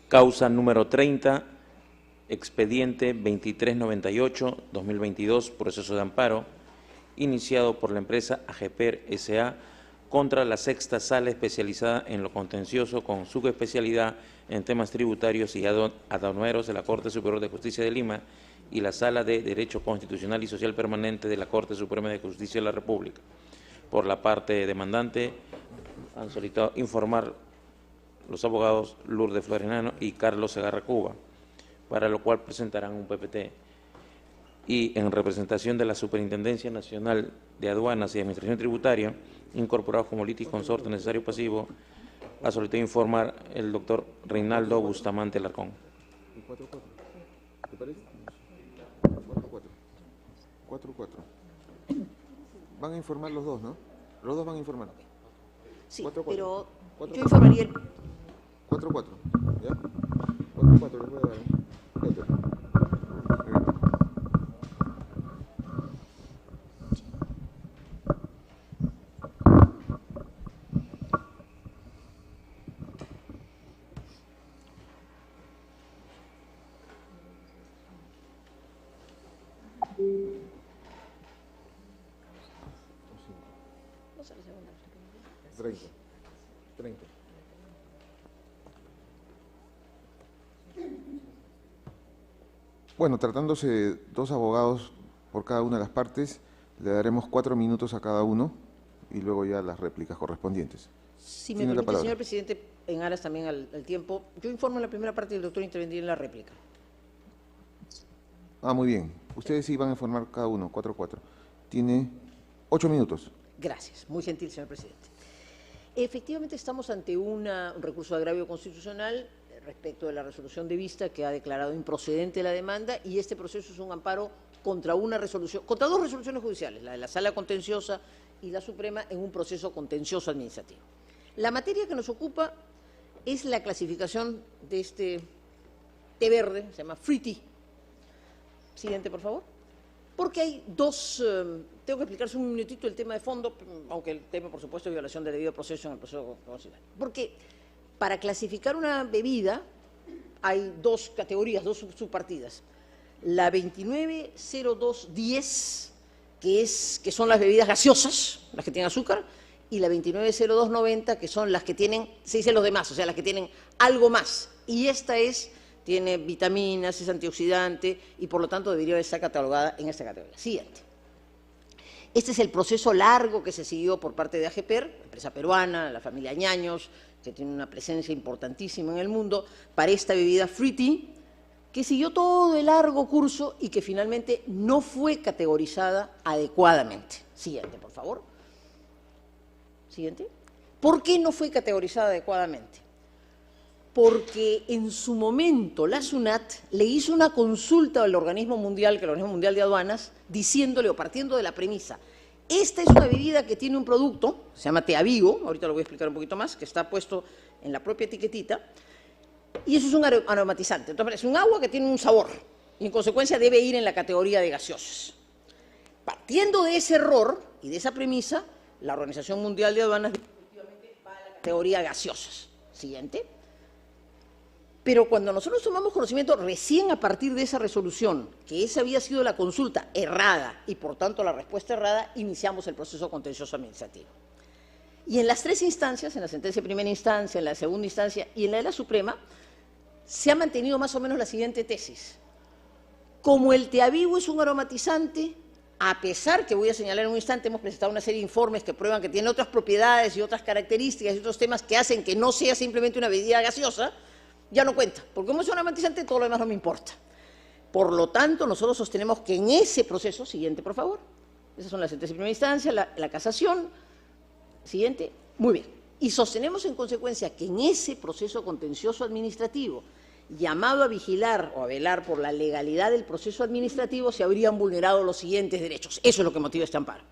Causa número 30, expediente 2398-2022, proceso de amparo, iniciado por la empresa AGEPER S.A. contra la Sexta Sala especializada en lo contencioso con subespecialidad en temas tributarios y aduaneros de la Corte Superior de Justicia de Lima y la Sala de Derecho Constitucional y Social Permanente de la Corte Suprema de Justicia de la República. Por la parte demandante, han solicitado informar los abogados Lourdes Florenano y Carlos Segarra Cuba, para lo cual presentarán un PPT. Y en representación de la Superintendencia Nacional de Aduanas y Administración Tributaria, incorporados como litis consorte necesario pasivo, ha solicitado informar el doctor Reinaldo Bustamante Larcón. 4-4. ¿Te parece? 4-4. 4-4. Van a informar los dos, ¿no? Los dos van a informar. Sí, 4-4. pero 4-4. yo informaría el... 4-4. ¿Ya? 4-4, les voy a dar. Fíjate. No sé la segunda. 30. 30. Bueno, tratándose de dos abogados por cada una de las partes, le daremos 4 minutos a cada uno y luego ya las réplicas correspondientes. Si me Tiene la permite, palabra. señor presidente, en aras también al tiempo, yo informo en la primera parte y el doctor intervenir en la réplica. Ah, muy bien. Ustedes sí van a informar cada uno, 4-4. Tiene 8 minutos. Gracias, muy gentil, señor presidente. Efectivamente, estamos ante un recurso de agravio constitucional respecto de la resolución de vista que ha declarado improcedente la demanda, y este proceso es un amparo contra una resolución, contra dos resoluciones judiciales, la de la Sala Contenciosa y la Suprema, en un proceso contencioso administrativo. La materia que nos ocupa es la clasificación de este té verde, se llama Free Tea. Siguiente, por favor. Porque hay dos, tengo que explicarse un minutito el tema de fondo, aunque el tema, por supuesto, es violación del debido proceso en el proceso constitucional. Porque para clasificar una bebida hay dos categorías, dos subpartidas. La 290210, que son las bebidas gaseosas, las que tienen azúcar, y la 290290, que son las que tienen, se dice los demás, o sea, las que tienen algo más. Y esta tiene vitaminas, es antioxidante y por lo tanto debería estar catalogada en esta categoría. Siguiente. Este es el proceso largo que se siguió por parte de AGEPER, empresa peruana, la familia Ñaños, que tiene una presencia importantísima en el mundo, para esta bebida Free Tea, que siguió todo el largo curso y que finalmente no fue categorizada adecuadamente. Siguiente, por favor. Siguiente. ¿Por qué no fue categorizada adecuadamente? Porque en su momento la SUNAT le hizo una consulta al organismo mundial, que es el Organismo Mundial de Aduanas, diciéndole o partiendo de la premisa: esta es una bebida que tiene un producto, se llama Teavigo, ahorita lo voy a explicar un poquito más, que está puesto en la propia etiquetita, y eso es un aromatizante. Entonces, es un agua que tiene un sabor, y en consecuencia debe ir en la categoría de gaseosas. Partiendo de ese error y de esa premisa, la Organización Mundial de Aduanas definitivamente va a la categoría gaseosas. Siguiente. Pero cuando nosotros tomamos conocimiento recién a partir de esa resolución, que esa había sido la consulta errada y por tanto la respuesta errada, iniciamos el proceso contencioso administrativo. Y en las tres instancias, en la sentencia de primera instancia, en la segunda instancia y en la de la Suprema, se ha mantenido más o menos la siguiente tesis. Como el Teavigo es un aromatizante, a pesar que voy a señalar en un instante, hemos presentado una serie de informes que prueban que tiene otras propiedades y otras características y otros temas que hacen que no sea simplemente una bebida gaseosa, ya no cuenta, porque como es un aromatizante, todo lo demás no me importa. Por lo tanto, nosotros sostenemos que en ese proceso, siguiente por favor, esas son las sentencias de primera instancia, la casación, siguiente, muy bien, y sostenemos en consecuencia que en ese proceso contencioso administrativo, llamado a vigilar o a velar por la legalidad del proceso administrativo, se habrían vulnerado los siguientes derechos. Eso es lo que motiva este amparo.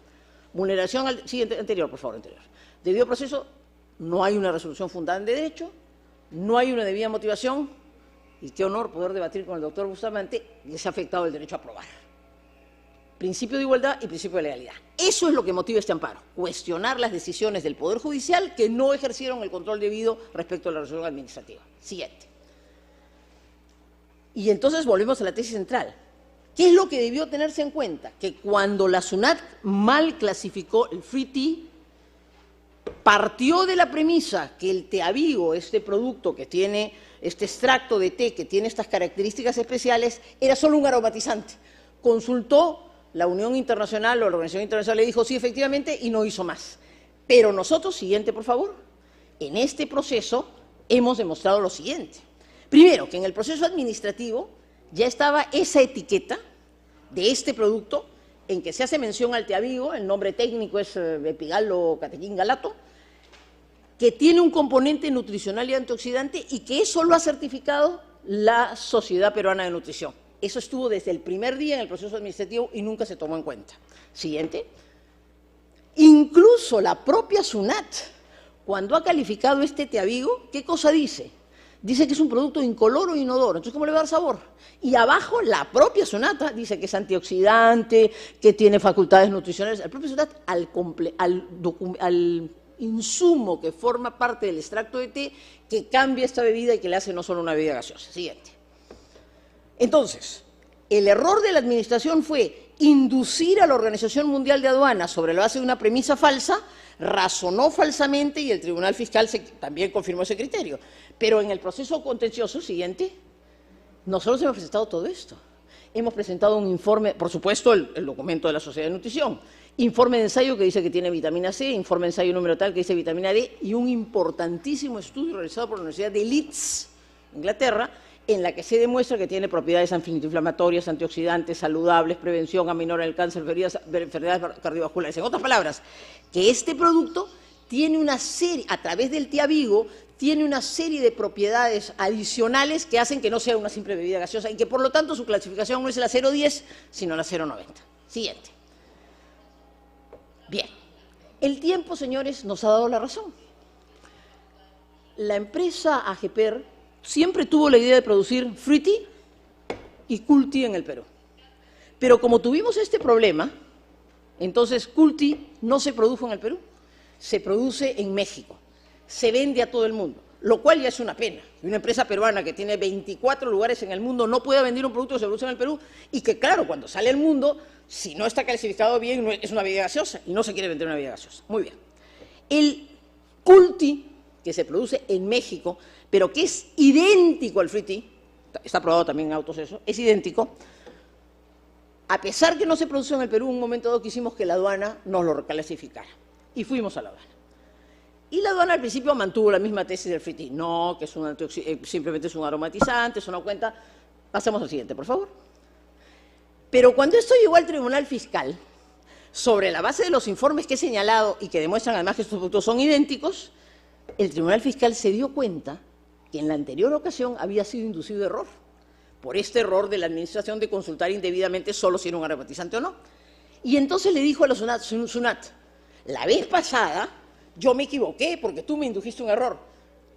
Vulneración al siguiente, anterior, por favor, anterior. Debido proceso, no hay una resolución fundada en derecho, no hay una debida motivación, y qué honor poder debatir con el doctor Bustamante, y se ha afectado el derecho a aprobar. Principio de igualdad y principio de legalidad. Eso es lo que motiva este amparo, cuestionar las decisiones del Poder Judicial que no ejercieron el control debido respecto a la resolución administrativa. Siguiente. Y entonces volvemos a la tesis central. ¿Qué es lo que debió tenerse en cuenta? Que cuando la SUNAT mal clasificó el free tea, partió de la premisa que el teavigo, este producto que tiene, este extracto de té que tiene estas características especiales, era solo un aromatizante. Consultó la Unión Internacional o la Organización Internacional, le dijo sí, efectivamente, y no hizo más. Pero nosotros, siguiente por favor, en este proceso hemos demostrado lo siguiente. Primero, que en el proceso administrativo ya estaba esa etiqueta de este producto en que se hace mención al teavigo, el nombre técnico es epigalo catequín galato, que tiene un componente nutricional y antioxidante y que eso lo ha certificado la Sociedad Peruana de Nutrición. Eso estuvo desde el primer día en el proceso administrativo y nunca se tomó en cuenta. Siguiente. Incluso la propia SUNAT, cuando ha calificado este teavigo, ¿qué cosa dice? Dice que es un producto incoloro e inodoro. Entonces, ¿cómo le va a dar sabor? Y abajo, la propia SUNAT dice que es antioxidante, que tiene facultades nutricionales. El propio SUNAT, al insumo que forma parte del extracto de té, que cambia esta bebida y que le hace no solo una bebida gaseosa. Siguiente. Entonces, el error de la administración fue inducir a la Organización Mundial de Aduanas sobre la base de una premisa falsa, razonó falsamente y el Tribunal Fiscal también confirmó ese criterio. Pero en el proceso contencioso siguiente, nosotros hemos presentado todo esto. Hemos presentado un informe, por supuesto, el documento de la Sociedad de Nutrición, informe de ensayo que dice que tiene vitamina C, informe de ensayo número tal que dice vitamina D, y un importantísimo estudio realizado por la Universidad de Leeds, Inglaterra, en la que se demuestra que tiene propiedades antiinflamatorias, antioxidantes, saludables, prevención, aminorar el cáncer, enfermedades cardiovasculares. En otras palabras, que este producto tiene una serie, a través del teavigo, tiene una serie de propiedades adicionales que hacen que no sea una simple bebida gaseosa y que, por lo tanto, su clasificación no es la 010, sino la 090. Siguiente. Bien. El tiempo, señores, nos ha dado la razón. La empresa AGPER siempre tuvo la idea de producir free tea y cool tea en el Perú. Pero como tuvimos este problema, entonces cool tea no se produjo en el Perú, se produce en México, se vende a todo el mundo, lo cual ya es una pena. Una empresa peruana que tiene 24 lugares en el mundo no puede vender un producto que se produce en el Perú y que, claro, cuando sale al mundo, si no está clasificado bien, es una bebida gaseosa y no se quiere vender una bebida gaseosa. Muy bien. El cool tea, que se produce en México, pero que es idéntico al free tea, está probado también en autos eso, es idéntico, a pesar que no se produce en el Perú, en un momento dado quisimos que la aduana nos lo reclasificara. Y fuimos a la aduana. Y la aduana al principio mantuvo la misma tesis del free tea. No, que es simplemente es un aromatizante, eso no cuenta. Pasamos al siguiente, por favor. Pero cuando esto llegó al Tribunal Fiscal, sobre la base de los informes que he señalado y que demuestran además que estos productos son idénticos, el Tribunal Fiscal se dio cuenta que en la anterior ocasión había sido inducido error, por este error de la administración de consultar indebidamente solo si era un aromatizante o no. Y entonces le dijo a la SUNAT, la vez pasada yo me equivoqué porque tú me indujiste un error.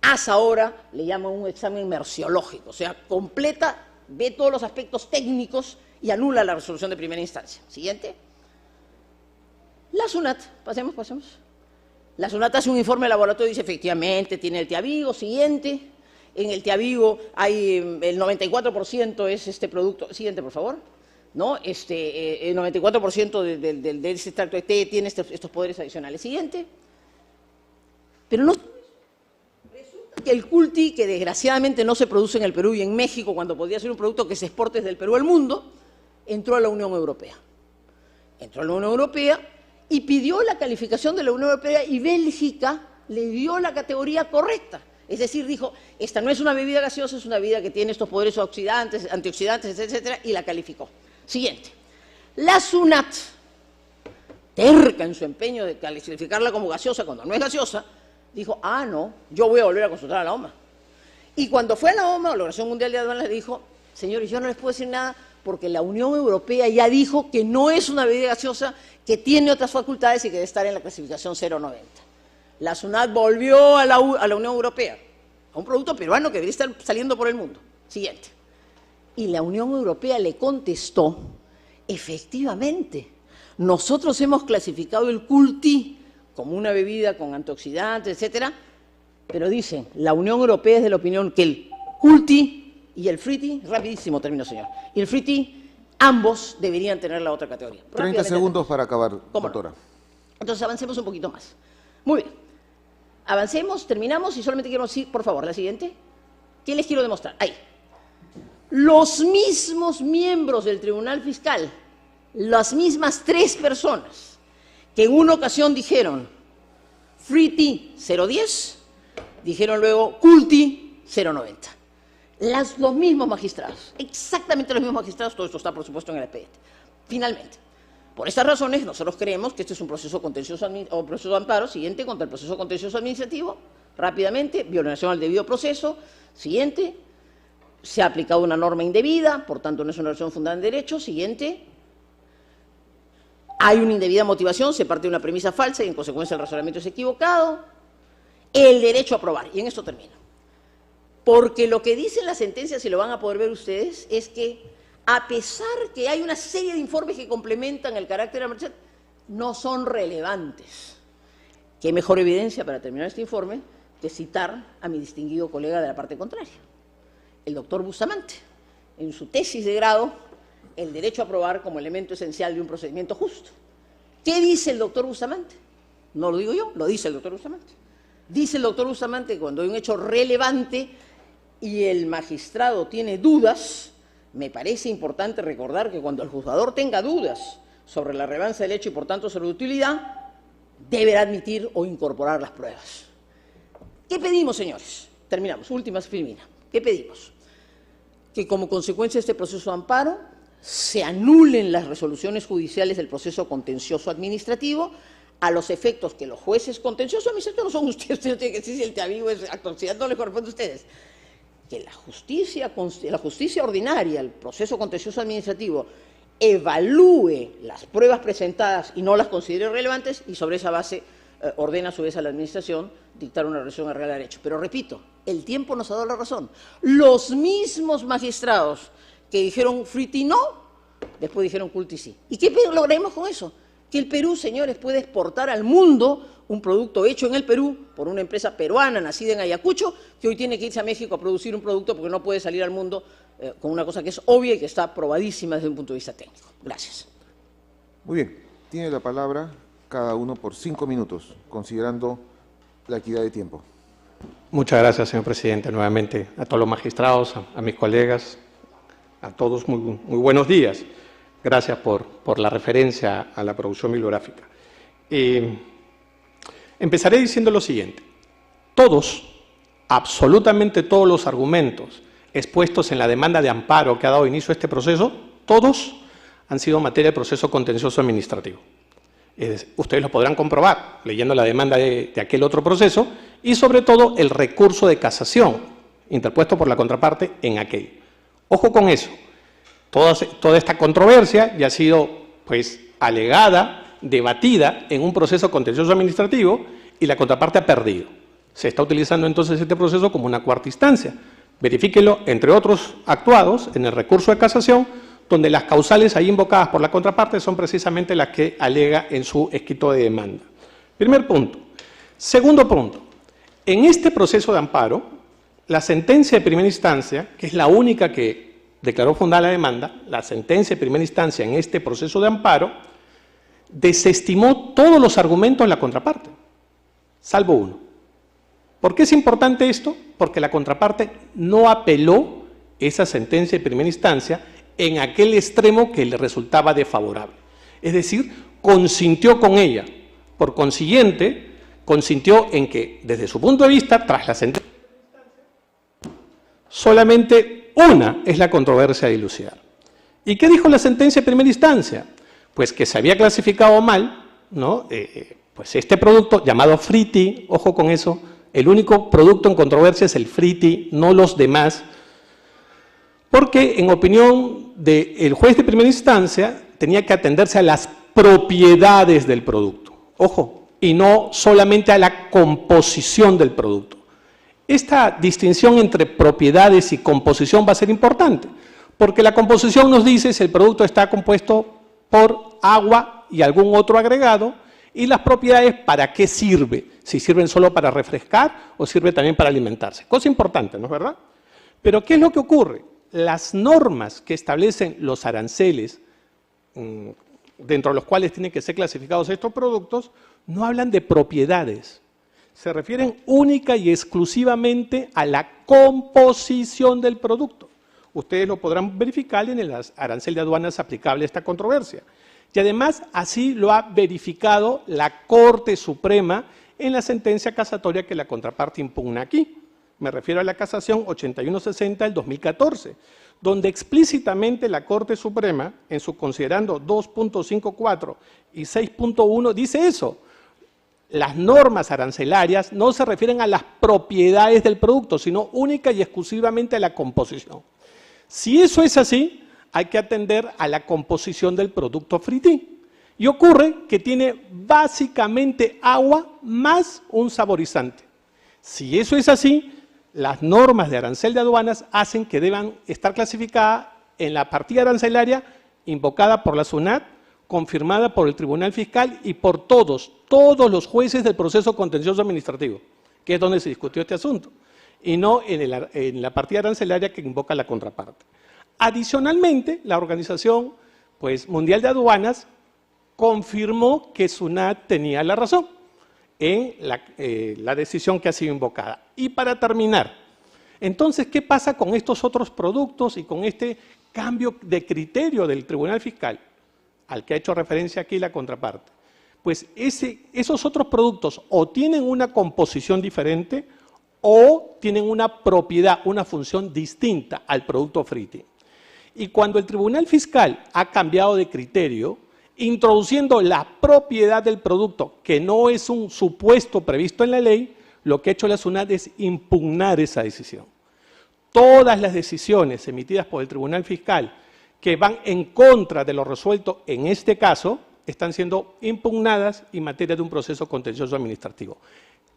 Haz ahora, le llaman un examen merciológico, o sea, completa, ve todos los aspectos técnicos y anula la resolución de primera instancia. Siguiente. La SUNAT, pasemos. La SUNAT hace un informe de laboratorio y dice, efectivamente, tiene el teavigo. Siguiente. En el teavigo hay el 94% es este producto. Siguiente, por favor. ¿No? El 94% de ese extracto de té tiene estos poderes adicionales. Siguiente. Pero no... Resulta que el cool tea, que desgraciadamente no se produce en el Perú y en México, cuando podría ser un producto que se exporte desde el Perú al mundo, entró a la Unión Europea. Entró a la Unión Europea y pidió la calificación de la Unión Europea y Bélgica le dio la categoría correcta. Es decir, dijo, esta no es una bebida gaseosa, es una bebida que tiene estos poderes oxidantes, antioxidantes, etcétera, y la calificó. Siguiente. La SUNAT, terca en su empeño de calificarla como gaseosa cuando no es gaseosa, dijo, no, yo voy a volver a consultar a la OMA. Y cuando fue a la OMA, la Organización Mundial de Aduanas, le dijo, señores, yo no les puedo decir nada porque la Unión Europea ya dijo que no es una bebida gaseosa, que tiene otras facultades y que debe estar en la clasificación 090. La SUNAT volvió a la Unión Europea, a un producto peruano que debería estar saliendo por el mundo. Siguiente. Y la Unión Europea le contestó, efectivamente, nosotros hemos clasificado el cool tea como una bebida con antioxidantes, etcétera, pero dicen, la Unión Europea es de la opinión que el cool tea y el Friti, rapidísimo termino, señor, y el Friti, ambos deberían tener la otra categoría. 30 segundos para acabar, ¿Cómo doctora. no? Entonces avancemos un poquito más. Muy bien. Avancemos, terminamos y solamente quiero decir, por favor, la siguiente. ¿Qué les quiero demostrar? Ahí. Los mismos miembros del Tribunal Fiscal, las mismas 3 personas que en una ocasión dijeron Friti 010, dijeron luego Culti 090. Los mismos magistrados, exactamente los mismos magistrados, todo esto está por supuesto en el expediente. Finalmente, por estas razones nosotros creemos que este es un proceso contencioso o proceso de amparo, siguiente, contra el proceso contencioso administrativo, rápidamente, violación al debido proceso, siguiente, se ha aplicado una norma indebida, por tanto no es una relación fundada en derecho, siguiente, hay una indebida motivación, se parte de una premisa falsa y en consecuencia el razonamiento es equivocado, el derecho a probar, y en esto termino. Porque lo que dicen las sentencias, y lo van a poder ver ustedes, es que a pesar que hay una serie de informes que complementan el carácter de la merced, no son relevantes. ¿Qué mejor evidencia para terminar este informe que citar a mi distinguido colega de la parte contraria, el doctor Bustamante, en su tesis de grado, el derecho a probar como elemento esencial de un procedimiento justo? ¿Qué dice el doctor Bustamante? No lo digo yo, lo dice el doctor Bustamante. Dice el doctor Bustamante que cuando hay un hecho relevante y el magistrado tiene dudas, me parece importante recordar que cuando el juzgador tenga dudas sobre la relevancia del hecho y por tanto sobre la utilidad, deberá admitir o incorporar las pruebas. ¿Qué pedimos, señores? Terminamos, últimas Filmina. ¿Qué pedimos? Que como consecuencia de este proceso de amparo se anulen las resoluciones judiciales del proceso contencioso administrativo a los efectos que los jueces contenciosos administrativos no son ustedes tienen que decir si el teavivo es actualidad, no les corresponde a ustedes. Que la justicia ordinaria, el proceso contencioso administrativo, evalúe las pruebas presentadas y no las considere relevantes y sobre esa base ordena a su vez a la Administración dictar una resolución al Real Derecho. Pero repito, el tiempo nos ha dado la razón. Los mismos magistrados que dijeron Friti no, después dijeron Culti sí. ¿Y qué lograremos con eso? Que el Perú, señores, puede exportar al mundo un producto hecho en el Perú por una empresa peruana nacida en Ayacucho, que hoy tiene que irse a México a producir un producto porque no puede salir al mundo con una cosa que es obvia y que está probadísima desde un punto de vista técnico. Gracias. Muy bien, tiene la palabra cada uno por 5 minutos, considerando la equidad de tiempo. Muchas gracias, señor presidente. Nuevamente a todos los magistrados, a mis colegas, a todos muy buenos días. Gracias por la referencia a la producción bibliográfica. Empezaré diciendo lo siguiente. Todos, absolutamente todos los argumentos expuestos en la demanda de amparo que ha dado inicio a este proceso, todos han sido materia de proceso contencioso administrativo. Ustedes lo podrán comprobar leyendo la demanda de aquel otro proceso y sobre todo el recurso de casación interpuesto por la contraparte en aquel. Ojo con eso. Toda esta controversia ya ha sido pues alegada, debatida en un proceso contencioso administrativo y la contraparte ha perdido. Se está utilizando entonces este proceso como una cuarta instancia. Verifíquelo, entre otros actuados, en el recurso de casación, donde las causales ahí invocadas por la contraparte son precisamente las que alega en su escrito de demanda. Primer punto. Segundo punto. En este proceso de amparo, la sentencia de primera instancia, que es la única que declaró fundada la demanda, la sentencia de primera instancia en este proceso de amparo, desestimó todos los argumentos de la contraparte, salvo uno. ¿Por qué es importante esto? Porque la contraparte no apeló esa sentencia de primera instancia en aquel extremo que le resultaba desfavorable. Es decir, consintió con ella. Por consiguiente, consintió en que, desde su punto de vista, tras la sentencia, solamente una es la controversia a dilucidar. ¿Y qué dijo la sentencia de primera instancia? Pues que se había clasificado mal, ¿no? Pues este producto llamado Friti, ojo con eso, el único producto en controversia es el Friti, no los demás, porque en opinión del juez de primera instancia tenía que atenderse a las propiedades del producto, ojo, y no solamente a la composición del producto. Esta distinción entre propiedades y composición va a ser importante, porque la composición nos dice si el producto está compuesto por agua y algún otro agregado, y las propiedades para qué sirve, si sirven solo para refrescar o sirve también para alimentarse. Cosa importante, ¿no es verdad? Pero ¿qué es lo que ocurre? Las normas que establecen los aranceles, dentro de los cuales tienen que ser clasificados estos productos, no hablan de propiedades. Se refieren única y exclusivamente a la composición del producto. Ustedes lo podrán verificar en el arancel de aduanas aplicable a esta controversia. Y además, así lo ha verificado la Corte Suprema en la sentencia casatoria que la contraparte impugna aquí. Me refiero a la casación 8160 del 2014, donde explícitamente la Corte Suprema, en su considerando 2.54 y 6.1, dice eso. Las normas arancelarias no se refieren a las propiedades del producto, sino única y exclusivamente a la composición. Si eso es así, hay que atender a la composición del producto friti. Y ocurre que tiene básicamente agua más un saborizante. Si eso es así, las normas de arancel de aduanas hacen que deban estar clasificadas en la partida arancelaria invocada por la SUNAT, confirmada por el Tribunal Fiscal y por todos los jueces del proceso contencioso administrativo, que es donde se discutió este asunto, y no en la partida arancelaria que invoca la contraparte. Adicionalmente, la Organización Mundial de Aduanas confirmó que SUNAT tenía la razón en la decisión que ha sido invocada. Y para terminar, entonces, ¿qué pasa con estos otros productos y con este cambio de criterio del Tribunal Fiscal, al que ha hecho referencia aquí la contraparte? Pues esos otros productos o tienen una composición diferente o tienen una propiedad, una función distinta al producto friti. Y cuando el Tribunal Fiscal ha cambiado de criterio, introduciendo la propiedad del producto, que no es un supuesto previsto en la ley, lo que ha hecho la SUNAT es impugnar esa decisión. Todas las decisiones emitidas por el Tribunal Fiscal que van en contra de lo resuelto en este caso, están siendo impugnadas en materia de un proceso contencioso administrativo.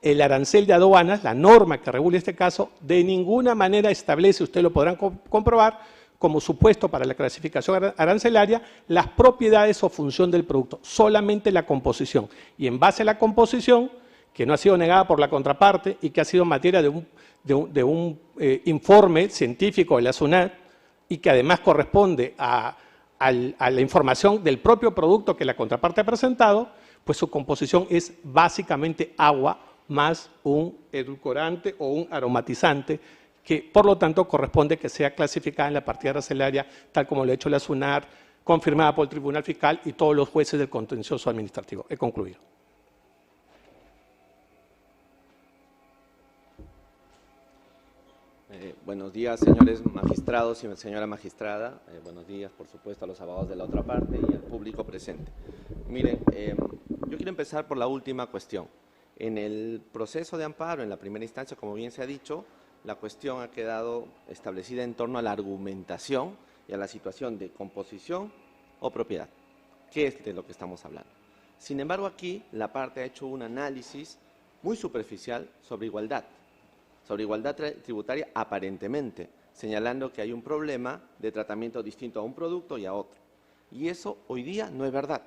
El arancel de aduanas, la norma que regula este caso, de ninguna manera establece, ustedes lo podrán comprobar, como supuesto para la clasificación arancelaria, las propiedades o función del producto, solamente la composición. Y en base a la composición, que no ha sido negada por la contraparte y que ha sido materia de un informe científico de la SUNAT y que además corresponde a la información del propio producto que la contraparte ha presentado, pues su composición es básicamente agua más un edulcorante o un aromatizante, que por lo tanto corresponde que sea clasificada en la partida arancelaria, tal como lo ha hecho la SUNAT, confirmada por el Tribunal Fiscal y todos los jueces del contencioso administrativo. He concluido. Buenos días, señores magistrados y señora magistrada. Buenos días, por supuesto, a los abogados de la otra parte y al público presente. Miren, yo quiero empezar por la última cuestión. En el proceso de amparo, en la primera instancia, como bien se ha dicho, la cuestión ha quedado establecida en torno a la argumentación y a la situación de composición o propiedad, que es de lo que estamos hablando. Sin embargo, aquí la parte ha hecho un análisis muy superficial sobre igualdad tributaria aparentemente, señalando que hay un problema de tratamiento distinto a un producto y a otro. Y eso hoy día no es verdad,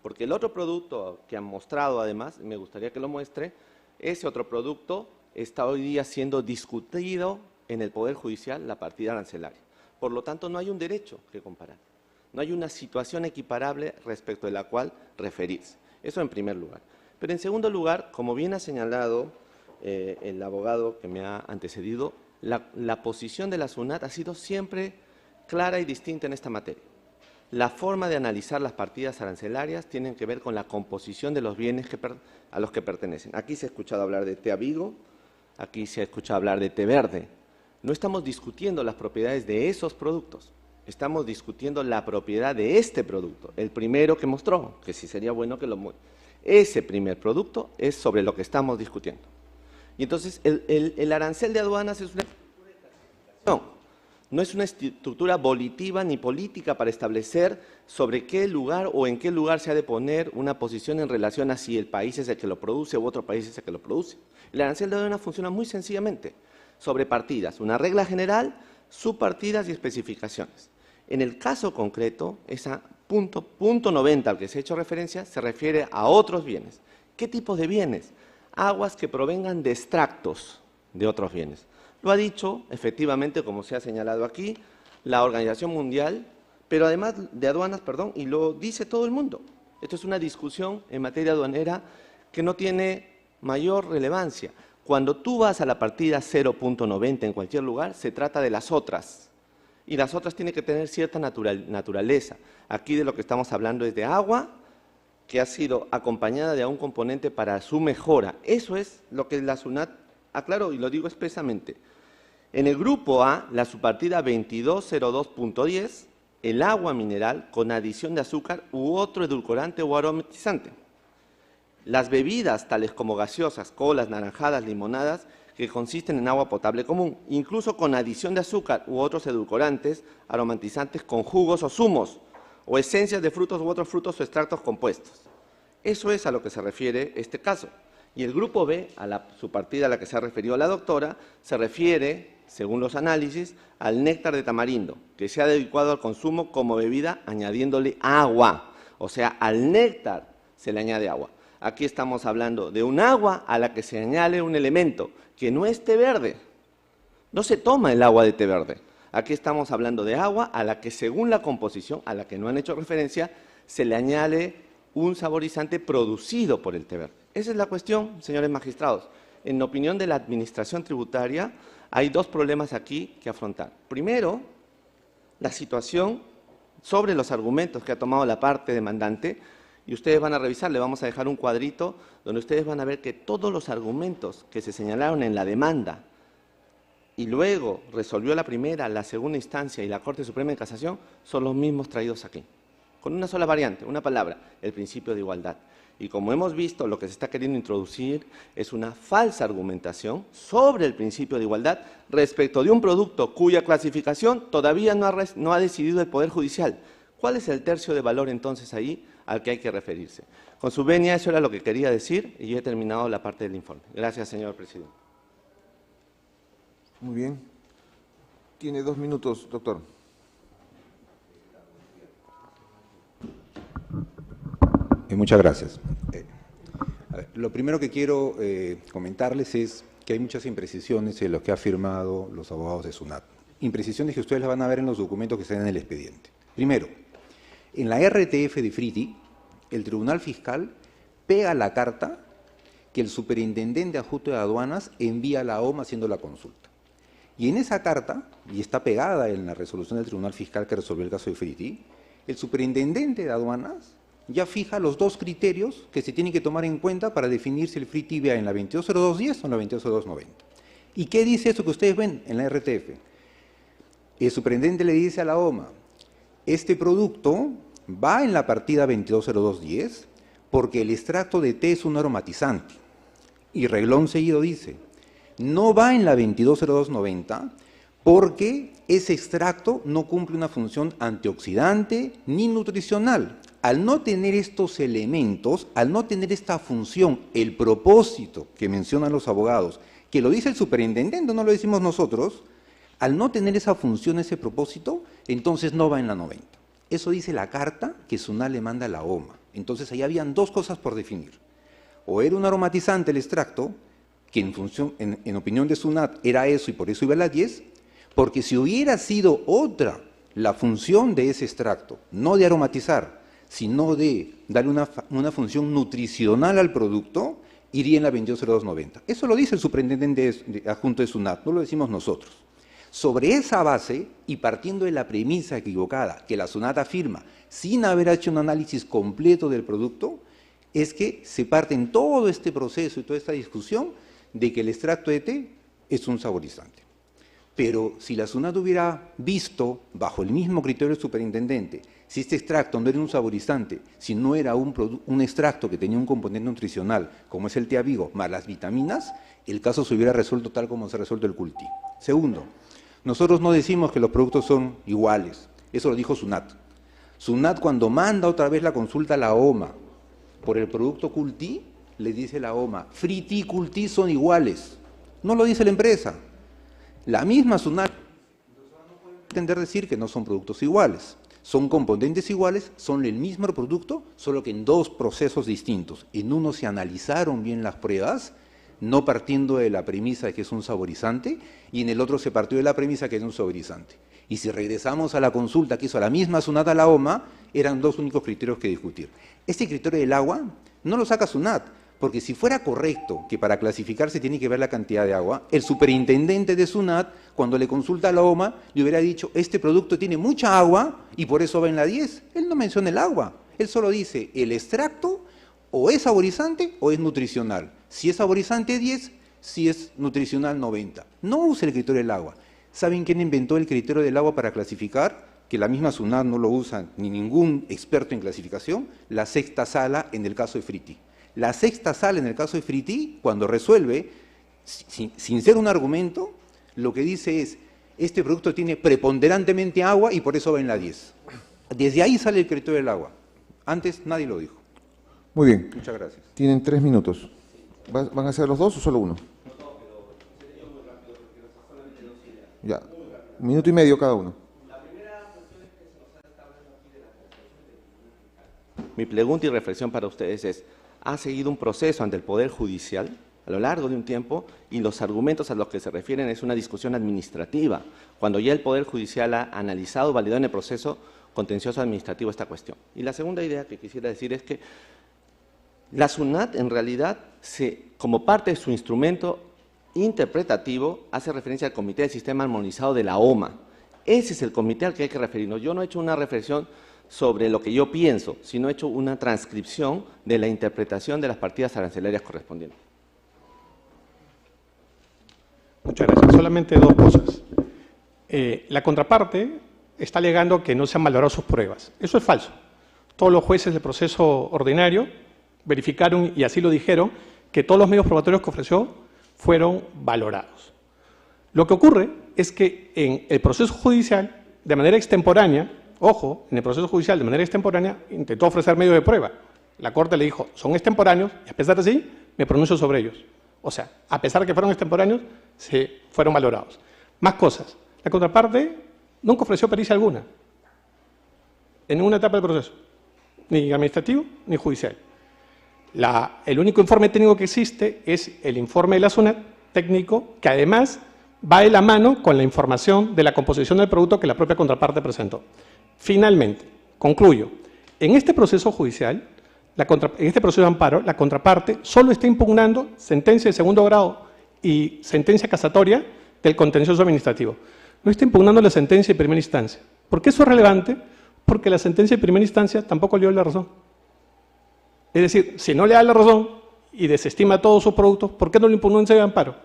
porque el otro producto que han mostrado además, me gustaría que lo muestre, ese otro producto está hoy día siendo discutido en el Poder Judicial, la partida arancelaria. Por lo tanto, no hay un derecho que comparar, no hay una situación equiparable respecto de la cual referirse. Eso en primer lugar. Pero en segundo lugar, como bien ha señalado el abogado que me ha antecedido, la posición de la SUNAT ha sido siempre clara y distinta en esta materia. La forma de analizar las partidas arancelarias tiene que ver con la composición de los bienes a los que pertenecen. Aquí se ha escuchado hablar de té Avigo, aquí se ha escuchado hablar de té verde. No estamos discutiendo las propiedades de esos productos, estamos discutiendo la propiedad de este producto, el primero que mostró, que sí sería bueno que lo muestre. Ese primer producto es sobre lo que estamos discutiendo. Y entonces el arancel de aduanas es una estructura de clasificación, no es una estructura volitiva ni política para establecer sobre qué lugar o en qué lugar se ha de poner una posición en relación a si el país es el que lo produce u otro país es el que lo produce. El arancel de aduanas funciona muy sencillamente sobre partidas, una regla general, subpartidas y especificaciones. En el caso concreto, ese punto 90 al que se ha hecho referencia se refiere a otros bienes. ¿Qué tipos de bienes? Aguas que provengan de extractos de otros bienes. Lo ha dicho, efectivamente, como se ha señalado aquí, la Organización Mundial, pero además de aduanas, y lo dice todo el mundo. Esto es una discusión en materia aduanera que no tiene mayor relevancia. Cuando tú vas a la partida 0.90 en cualquier lugar, se trata de las otras. Y las otras tienen que tener cierta naturaleza. Aquí de lo que estamos hablando es de agua, que ha sido acompañada de un componente para su mejora. Eso es lo que la SUNAT aclaró, y lo digo expresamente. En el grupo A, la subpartida 2202.10, el agua mineral con adición de azúcar u otro edulcorante o aromatizante. Las bebidas, tales como gaseosas, colas, naranjadas, limonadas, que consisten en agua potable común, incluso con adición de azúcar u otros edulcorantes, aromatizantes con jugos o zumos, o esencias de frutos u otros frutos o extractos compuestos. Eso es a lo que se refiere este caso. Y el grupo B, a la subpartida a la que se ha referido la doctora, se refiere, según los análisis, al néctar de tamarindo, que se ha adecuado al consumo como bebida añadiéndole agua. O sea, al néctar se le añade agua. Aquí estamos hablando de un agua a la que se añade un elemento que no es té verde. No se toma el agua de té verde. Aquí estamos hablando de agua a la que, según la composición, a la que no han hecho referencia, se le añade un saborizante producido por el té verde. Esa es la cuestión, señores magistrados. En opinión de la Administración Tributaria, hay dos problemas aquí que afrontar. Primero, la situación sobre los argumentos que ha tomado la parte demandante, y ustedes van a revisar, le vamos a dejar un cuadrito donde ustedes van a ver que todos los argumentos que se señalaron en la demanda y luego resolvió la primera, la segunda instancia y la Corte Suprema de Casación son los mismos traídos aquí, con una sola variante, una palabra, el principio de igualdad. Y como hemos visto, lo que se está queriendo introducir es una falsa argumentación sobre el principio de igualdad respecto de un producto cuya clasificación todavía no ha decidido el Poder Judicial. ¿Cuál es el tercio de valor entonces ahí al que hay que referirse? Con su venia, eso era lo que quería decir y yo he terminado la parte del informe. Gracias, señor presidente. Muy bien. Tiene 2 minutos, doctor. Muchas gracias. Lo primero que quiero comentarles es que hay muchas imprecisiones en lo que ha afirmado los abogados de SUNAT. Imprecisiones que ustedes las van a ver en los documentos que están en el expediente. Primero, en la RTF de Friti, el Tribunal Fiscal pega la carta que el superintendente adjunto de aduanas envía a la OMA haciendo la consulta. Y en esa carta, y está pegada en la resolución del Tribunal Fiscal que resolvió el caso de Friti, el superintendente de aduanas ya fija los 2 criterios que se tienen que tomar en cuenta para definir si el Friti va en la 220210 o en la 220290. ¿Y qué dice eso que ustedes ven en la RTF? El superintendente le dice a la OMA, este producto va en la partida 220210 porque el extracto de té es un aromatizante. Y reglón seguido dice, no va en la 220290 porque ese extracto no cumple una función antioxidante ni nutricional. Al no tener estos elementos, al no tener esta función, el propósito que mencionan los abogados, que lo dice el superintendente, no lo decimos nosotros, al no tener esa función, ese propósito, entonces no va en la 90. Eso dice la carta que SUNAT le manda a la OMA. Entonces ahí habían 2 cosas por definir. O era un aromatizante el extracto, que en opinión de SUNAT era eso y por eso iba a la 10, porque si hubiera sido otra la función de ese extracto, no de aromatizar, sino de darle una función nutricional al producto, iría en la 220290. Eso lo dice el superintendente adjunto de SUNAT, no lo decimos nosotros. Sobre esa base, y partiendo de la premisa equivocada que la SUNAT afirma, sin haber hecho un análisis completo del producto, es que se parte en todo este proceso y toda esta discusión de que el extracto de té es un saborizante. Pero si la SUNAT hubiera visto, bajo el mismo criterio del superintendente, si este extracto no era un saborizante, si no era un extracto que tenía un componente nutricional, como es el té Avigo, más las vitaminas, el caso se hubiera resuelto tal como se ha resuelto el Culti. Segundo, nosotros no decimos que los productos son iguales, eso lo dijo SUNAT. SUNAT, cuando manda otra vez la consulta a la OMA por el producto Culti, le dice la OMA, Friti y Culti son iguales. No lo dice la empresa. La misma SUNAT no puede pretender decir que no son productos iguales. Son componentes iguales, son el mismo producto, solo que en 2 procesos distintos. En uno se analizaron bien las pruebas no partiendo de la premisa de que es un saborizante, y en el otro se partió de la premisa que es un saborizante. Y si regresamos a la consulta que hizo la misma SUNAT a la OMA, eran dos únicos criterios que discutir. Este criterio del agua no lo saca SUNAT, porque si fuera correcto que para clasificarse tiene que ver la cantidad de agua, el superintendente de SUNAT, cuando le consulta a la OMA, le hubiera dicho, este producto tiene mucha agua y por eso va en la 10. Él no menciona el agua, él solo dice, el extracto o es saborizante o es nutricional. Si es saborizante 10, si es nutricional 90. No usa el criterio del agua. ¿Saben quién inventó el criterio del agua para clasificar? Que la misma SUNAT no lo usa ni ningún experto en clasificación, la sexta sala en el caso de Fritti. La sexta sala en el caso de Fritti, cuando resuelve, sin ser un argumento, lo que dice es, este producto tiene preponderantemente agua y por eso va en la 10. Desde ahí sale el criterio del agua. Antes nadie lo dijo. Muy bien. Muchas gracias. Tienen 3 minutos. ¿Van a ser los dos o solo uno? Ya. 1 minuto y medio cada uno. Mi pregunta y reflexión para ustedes es, ¿ha seguido un proceso ante el Poder Judicial a lo largo de un tiempo y los argumentos a los que se refieren es una discusión administrativa, cuando ya el Poder Judicial ha analizado, validado en el proceso contencioso administrativo esta cuestión? Y la segunda idea que quisiera decir es que la SUNAT en realidad, como parte de su instrumento interpretativo, hace referencia al Comité del Sistema Armonizado de la OMA. Ese es el comité al que hay que referirnos. Yo no he hecho una reflexión sobre lo que yo pienso, sino he hecho una transcripción de la interpretación de las partidas arancelarias correspondientes. Muchas gracias. Solamente dos cosas. La contraparte está alegando que no se han valorado sus pruebas. Eso es falso. Todos los jueces del proceso ordinario verificaron, y así lo dijeron, que todos los medios probatorios que ofreció fueron valorados. Lo que ocurre es que en el proceso judicial, de manera extemporánea, ojo, en el proceso judicial de manera extemporánea intentó ofrecer medios de prueba. La Corte le dijo, son extemporáneos, y a pesar de así, me pronuncio sobre ellos. O sea, a pesar de que fueron extemporáneos, se fueron valorados. Más cosas. La contraparte nunca ofreció pericia alguna, en ninguna etapa del proceso, ni administrativo ni judicial. El único informe técnico que existe es el informe de la SUNAT técnico, que además va de la mano con la información de la composición del producto que la propia contraparte presentó. Finalmente, concluyo, en este proceso judicial, en este proceso de amparo, la contraparte solo está impugnando sentencia de segundo grado y sentencia casatoria del contencioso administrativo. No está impugnando la sentencia de primera instancia. ¿Por qué eso es relevante? Porque la sentencia de primera instancia tampoco le dio la razón. Es decir, si no le da la razón y desestima todos sus productos, ¿por qué no lo impugnó en sede de amparo?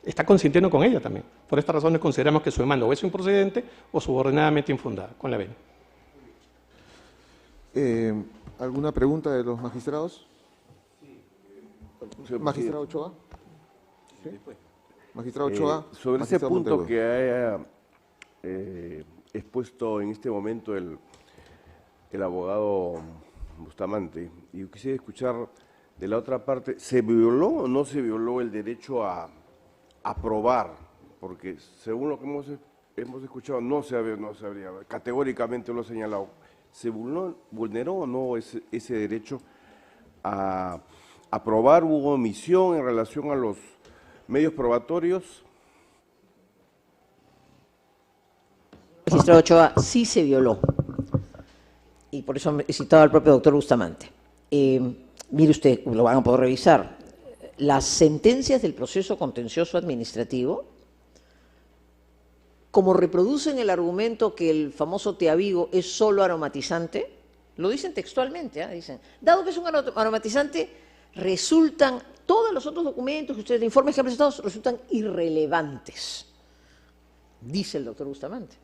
Está consintiendo con ella también. Por esta razón consideramos que su demanda o es improcedente o subordinadamente infundada, con la venia. ¿Alguna pregunta de los magistrados? Magistrado Ochoa. ¿Sí? Magistrado Ochoa. Sobre ese magistrado punto Monteagudo. que haya expuesto en este momento el abogado Bustamante, y quisiera escuchar de la otra parte, ¿se violó o no se violó el derecho a probar? Porque según lo que hemos escuchado, no se habría, categóricamente lo ha señalado. ¿Se vulneró o no ese derecho a probar? ¿Hubo omisión en relación a los medios probatorios? Magistrado Ochoa, sí se violó. Y por eso he citado al propio doctor Bustamante. Mire usted, lo van a poder revisar. Las sentencias del proceso contencioso administrativo, como reproducen el argumento que el famoso Teavigo es solo aromatizante, lo dicen textualmente, dicen, dado que es un aromatizante, resultan, todos los otros documentos que ustedes, informes que han presentado, resultan irrelevantes, dice el doctor Bustamante.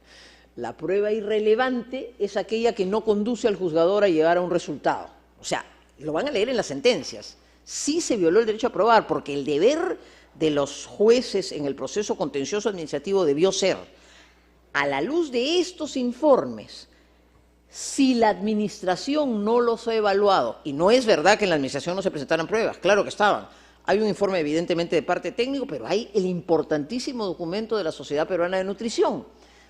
La prueba irrelevante es aquella que no conduce al juzgador a llegar a un resultado. O sea, lo van a leer en las sentencias. Sí se violó el derecho a probar, porque el deber de los jueces en el proceso contencioso administrativo debió ser, a la luz de estos informes, si la administración no los ha evaluado, y no es verdad que en la administración no se presentaran pruebas, claro que estaban. Hay un informe evidentemente de parte técnico, pero hay el importantísimo documento de la Sociedad Peruana de Nutrición.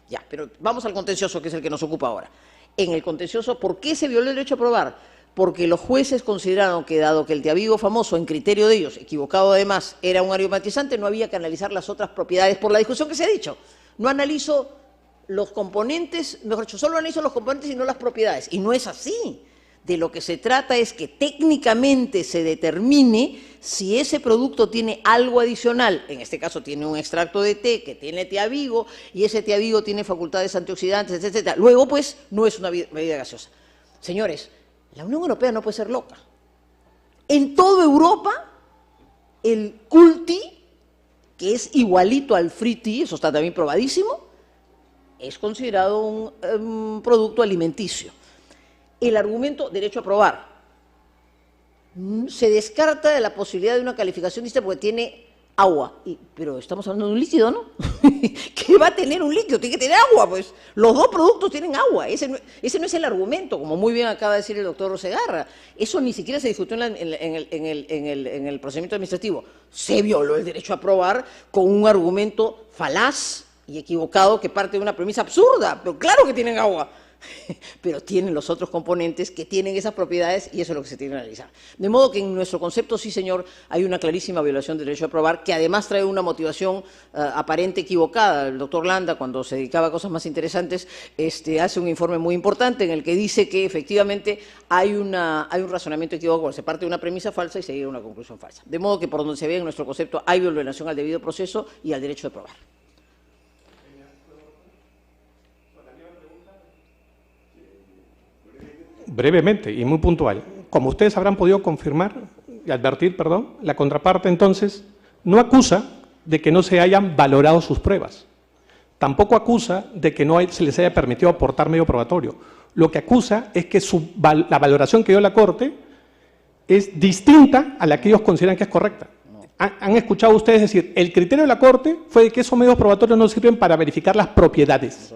Ya, pero vamos al contencioso, que es el que nos ocupa ahora. En el contencioso, ¿por qué se violó el derecho a probar? porque los jueces consideraron que, dado que el tiavigo famoso, en criterio de ellos, equivocado además, era un aromatizante, no había que analizar las otras propiedades por la discusión que se ha dicho. No analizo los componentes, mejor dicho, solo analizo los componentes y no las propiedades. Y no es así. De lo que se trata es que técnicamente se determine si ese producto tiene algo adicional, en este caso tiene un extracto de té que tiene tiavigo y ese tiavigo tiene facultades antioxidantes, etc. Luego, pues, no es una bebida gaseosa. Señores, la Unión Europea no puede ser loca. En toda Europa, el Cool Tea, que es igualito al Free Tea, eso está también probadísimo, es considerado un producto alimenticio. El argumento derecho a probar se descarta de la posibilidad de una calificación distinta porque tiene agua. Pero estamos hablando de un líquido, ¿no? ¿Qué va a tener un líquido? Tiene que tener agua, pues. Los dos productos tienen agua. Ese no es el argumento, como muy bien acaba de decir el doctor Rosegarra. Eso ni siquiera se discutió en el procedimiento administrativo. Se violó el derecho a probar con un argumento falaz y equivocado que parte de una premisa absurda. Pero claro que tienen agua. Pero tienen los otros componentes que tienen esas propiedades y eso es lo que se tiene que analizar. De modo que en nuestro concepto, sí señor, hay una clarísima violación del derecho a probar que además trae una motivación aparente equivocada. El doctor Landa, cuando se dedicaba a cosas más interesantes, hace un informe muy importante en el que dice que efectivamente hay un razonamiento equivocado, se parte de una premisa falsa y se llega a una conclusión falsa. De modo que por donde se ve en nuestro concepto hay violación al debido proceso y al derecho de probar. Brevemente y muy puntual. Como ustedes habrán podido confirmar y advertir, perdón, la contraparte entonces no acusa de que no se hayan valorado sus pruebas. Tampoco acusa de que no se les haya permitido aportar medio probatorio. Lo que acusa es que la valoración que dio la Corte es distinta a la que ellos consideran que es correcta. Han escuchado ustedes decir, el criterio de la Corte fue de que esos medios probatorios no sirven para verificar las propiedades.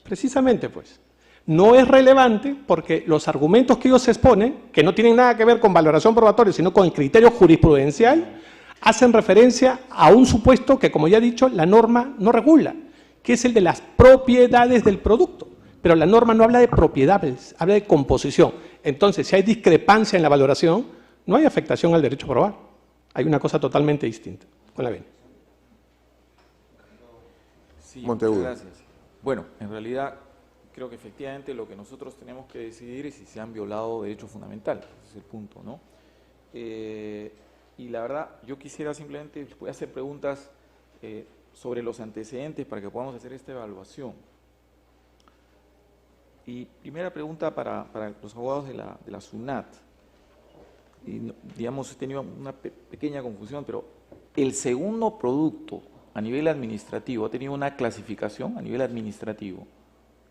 Precisamente, pues. No es relevante porque los argumentos que ellos exponen, que no tienen nada que ver con valoración probatoria, sino con el criterio jurisprudencial, hacen referencia a un supuesto que, como ya he dicho, la norma no regula, que es el de las propiedades del producto. Pero la norma no habla de propiedades, habla de composición. Entonces, si hay discrepancia en la valoración, no hay afectación al derecho a probar. Hay una cosa totalmente distinta. Con la venia. Sí, Monteagudo. muchas gracias. Bueno, en realidad creo que efectivamente lo que nosotros tenemos que decidir es si se han violado derechos fundamentales, ese es el punto, ¿no? Y la verdad, yo quisiera simplemente, les voy a hacer preguntas sobre los antecedentes para que podamos hacer esta evaluación. Y primera pregunta para los abogados de la SUNAT. Y, digamos, he tenido una pequeña confusión, pero el segundo producto a nivel administrativo ha tenido una clasificación a nivel administrativo.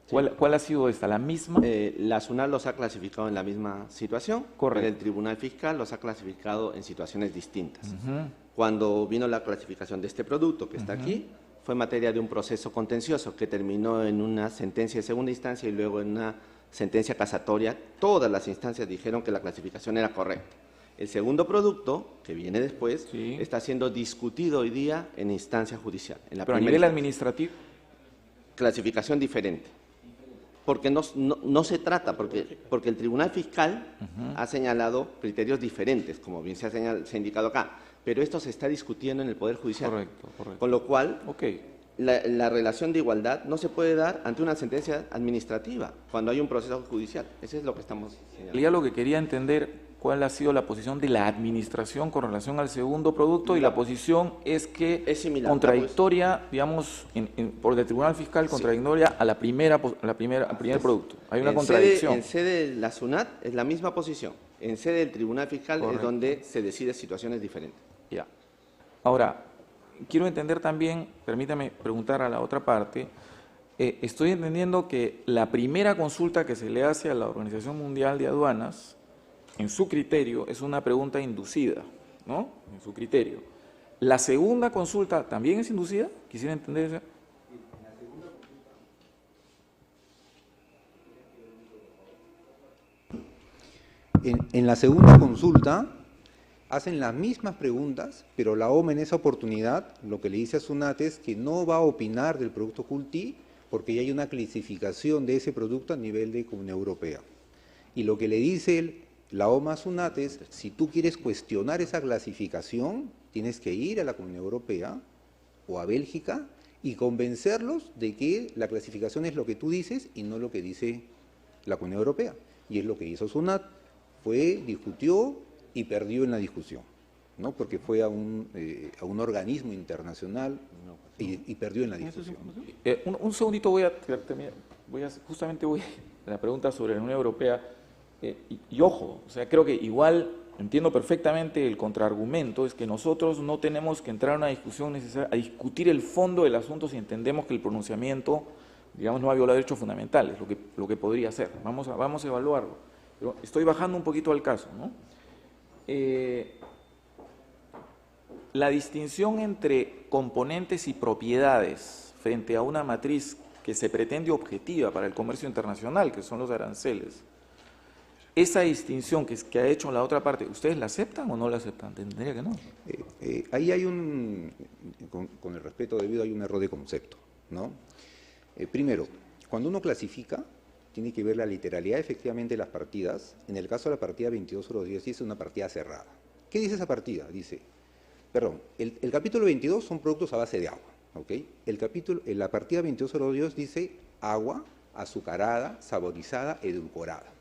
¿Cuál ha sido esta? ¿La misma? La SUNAT los ha clasificado en la misma situación. Correcto. El Tribunal Fiscal los ha clasificado en situaciones distintas. Cuando vino la clasificación de este producto que está aquí, fue materia de un proceso contencioso que terminó en una sentencia de segunda instancia y luego en una sentencia casatoria. Todas las instancias dijeron que la clasificación era correcta. El segundo producto, que viene después, está siendo discutido hoy día en instancia judicial. Pero a nivel administrativo. Clasificación diferente. Porque no se trata, porque el Tribunal Fiscal ha señalado criterios diferentes, como bien se ha indicado acá, pero esto se está discutiendo en el Poder Judicial. Correcto. Con lo cual, la relación de igualdad no se puede dar ante una sentencia administrativa, cuando hay un proceso judicial. Eso es lo que estamos señalando. Ya lo que quería entender, cuál ha sido la posición de la administración con relación al segundo producto, y la posición es que es similar, contradictoria, digamos, por el Tribunal Fiscal, contradictoria a al primer producto. Hay una contradicción. En sede de la SUNAT es la misma posición. En sede del Tribunal Fiscal es donde se decide situaciones diferentes. Ya. Ahora, quiero entender también, permítame preguntar a la otra parte, estoy entendiendo que la primera consulta que se le hace a la Organización Mundial de Aduanas, en su criterio, es una pregunta inducida, ¿no? En su criterio. ¿La segunda consulta también es inducida? Quisiera entender eso. En la segunda consulta hacen las mismas preguntas, pero la OMA en esa oportunidad lo que le dice a SUNAT es que no va a opinar del producto Cool Tea porque ya hay una clasificación de ese producto a nivel de Comunidad Europea. Y lo que le dice la OMA-SUNAT es, si tú quieres cuestionar esa clasificación, tienes que ir a la Comunidad Europea o a Bélgica y convencerlos de que la clasificación es lo que tú dices y no lo que dice la Comunidad Europea. Y es lo que hizo SUNAT, discutió y perdió en la discusión, ¿no? Porque fue a un organismo internacional y perdió en la discusión. Un segundito voy a justamente voy a la pregunta sobre la Unión Europea. Y ojo, o sea, creo que igual entiendo perfectamente el contraargumento, es que nosotros no tenemos que entrar a una discusión necesaria, a discutir el fondo del asunto si entendemos que el pronunciamiento, digamos, no ha violado derechos fundamentales, lo que podría ser. Vamos a evaluarlo. Pero estoy bajando un poquito al caso, ¿no? La distinción entre componentes y propiedades frente a una matriz que se pretende objetiva para el comercio internacional, que son los aranceles, esa distinción que ha hecho la otra parte, ¿ustedes la aceptan o no la aceptan? Tendría que no. Ahí hay con el respeto debido, hay un error de concepto, ¿no? Primero, cuando uno clasifica, tiene que ver la literalidad efectivamente de las partidas. En el caso de la partida 22.010 dice una partida cerrada. ¿Qué dice esa partida? Dice, perdón, el capítulo 22 son productos a base de agua, ¿ok? La partida 22.010 dice agua azucarada, saborizada, edulcorada.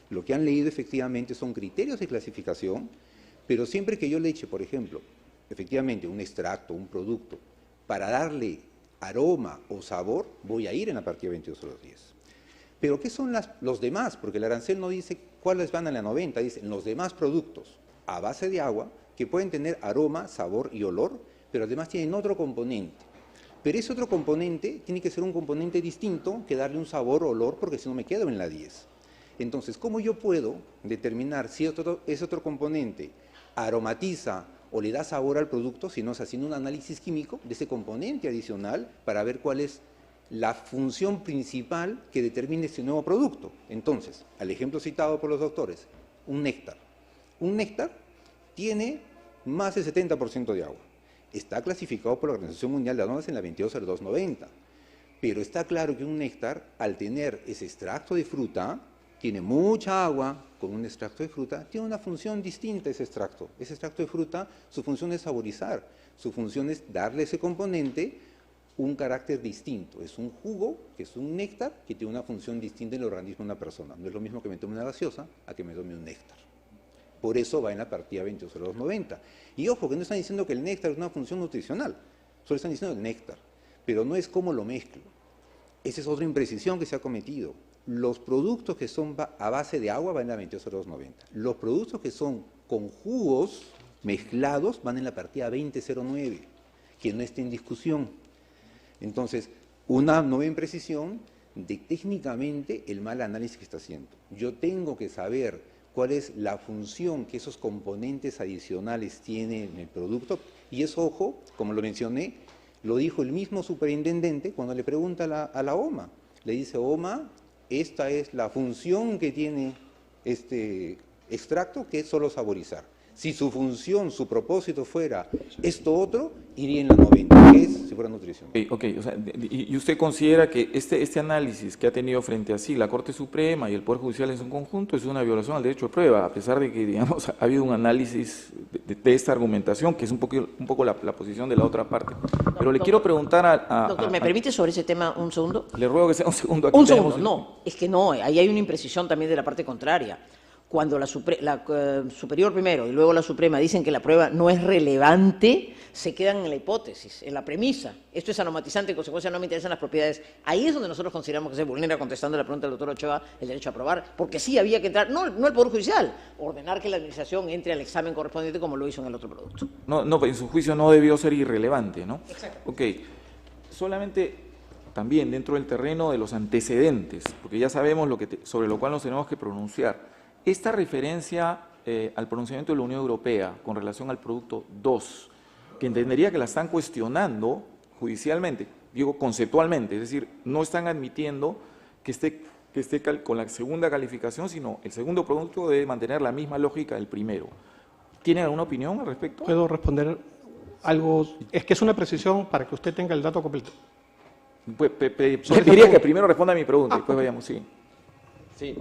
Lo que han leído efectivamente son criterios de clasificación, pero siempre que yo le eche, por ejemplo, efectivamente un extracto, un producto, para darle aroma o sabor, voy a ir en la partida 22.010. Pero ¿qué son los demás? Porque el arancel no dice cuáles van a la 90, dicen los demás productos a base de agua que pueden tener aroma, sabor y olor, pero además tienen otro componente. Pero ese otro componente tiene que ser un componente distinto que darle un sabor o olor, porque si no me quedo en la 10. Entonces, ¿cómo yo puedo determinar si ese otro componente aromatiza o le da sabor al producto, si no es haciendo un análisis químico de ese componente adicional para ver cuál es la función principal que determine ese nuevo producto? Entonces, al ejemplo citado por los doctores, un néctar. Un néctar tiene más del 70% de agua. Está clasificado por la Organización Mundial de Aduanas en la 220290. Pero está claro que un néctar, al tener ese extracto de fruta, tiene mucha agua con un extracto de fruta, tiene una función distinta ese extracto. Ese extracto de fruta, su función es saborizar, su función es darle a ese componente un carácter distinto. Es un jugo, que es un néctar, que tiene una función distinta en el organismo de una persona. No es lo mismo que me tome una gaseosa a que me tome un néctar. Por eso va en la partida 220290. Y ojo, que no están diciendo que el néctar es una función nutricional, solo están diciendo el néctar, pero no es cómo lo mezclo. Esa es otra imprecisión que se ha cometido. Los productos que son a base de agua van en la 220290. Los productos que son con jugos mezclados van en la partida 2009, que no está en discusión. Entonces, una nueva imprecisión de técnicamente el mal análisis que está haciendo. Yo tengo que saber cuál es la función que esos componentes adicionales tienen en el producto. Y eso, ojo, como lo mencioné, lo dijo el mismo superintendente cuando le pregunta a la OMA. Le dice, OMA, esta es la función que tiene este extracto, que es solo saborizar. Si su función, su propósito fuera esto otro, iría en la 90, que es si fuera nutrición. Ok, o sea, y usted considera que este análisis que ha tenido frente a sí la Corte Suprema y el Poder Judicial en su conjunto es una violación al derecho de prueba, a pesar de que, digamos, ha habido un análisis de esta argumentación, que es un poco la posición de la otra parte. Pero le quiero preguntar Doctor, ¿me permite sobre ese tema un segundo? Le ruego que sea un segundo. Aquí Un segundo, no, es que no, ahí hay una imprecisión también de la parte contraria. Cuando la superior primero y luego la Suprema dicen que la prueba no es relevante, se quedan en la hipótesis, en la premisa. Esto es aromatizante, en consecuencia no me interesan las propiedades. Ahí es donde nosotros consideramos que se vulnera, contestando la pregunta del doctor Ochoa, el derecho a aprobar, porque sí había que entrar, no el Poder Judicial, ordenar que la Administración entre al examen correspondiente como lo hizo en el otro producto. No, en su juicio no debió ser irrelevante, ¿no? Exacto. Ok, solamente también dentro del terreno de los antecedentes, porque ya sabemos sobre lo cual nos tenemos que pronunciar. Esta referencia al pronunciamiento de la Unión Europea con relación al producto 2, que entendería que la están cuestionando judicialmente, digo conceptualmente, es decir, no están admitiendo que esté con la segunda calificación, sino el segundo producto debe mantener la misma lógica del primero. ¿Tienen alguna opinión al respecto? ¿Puedo responder algo? Es que es una precisión para que usted tenga el dato completo. Pues, diría que primero responda a mi pregunta y después vayamos, sí. Sí,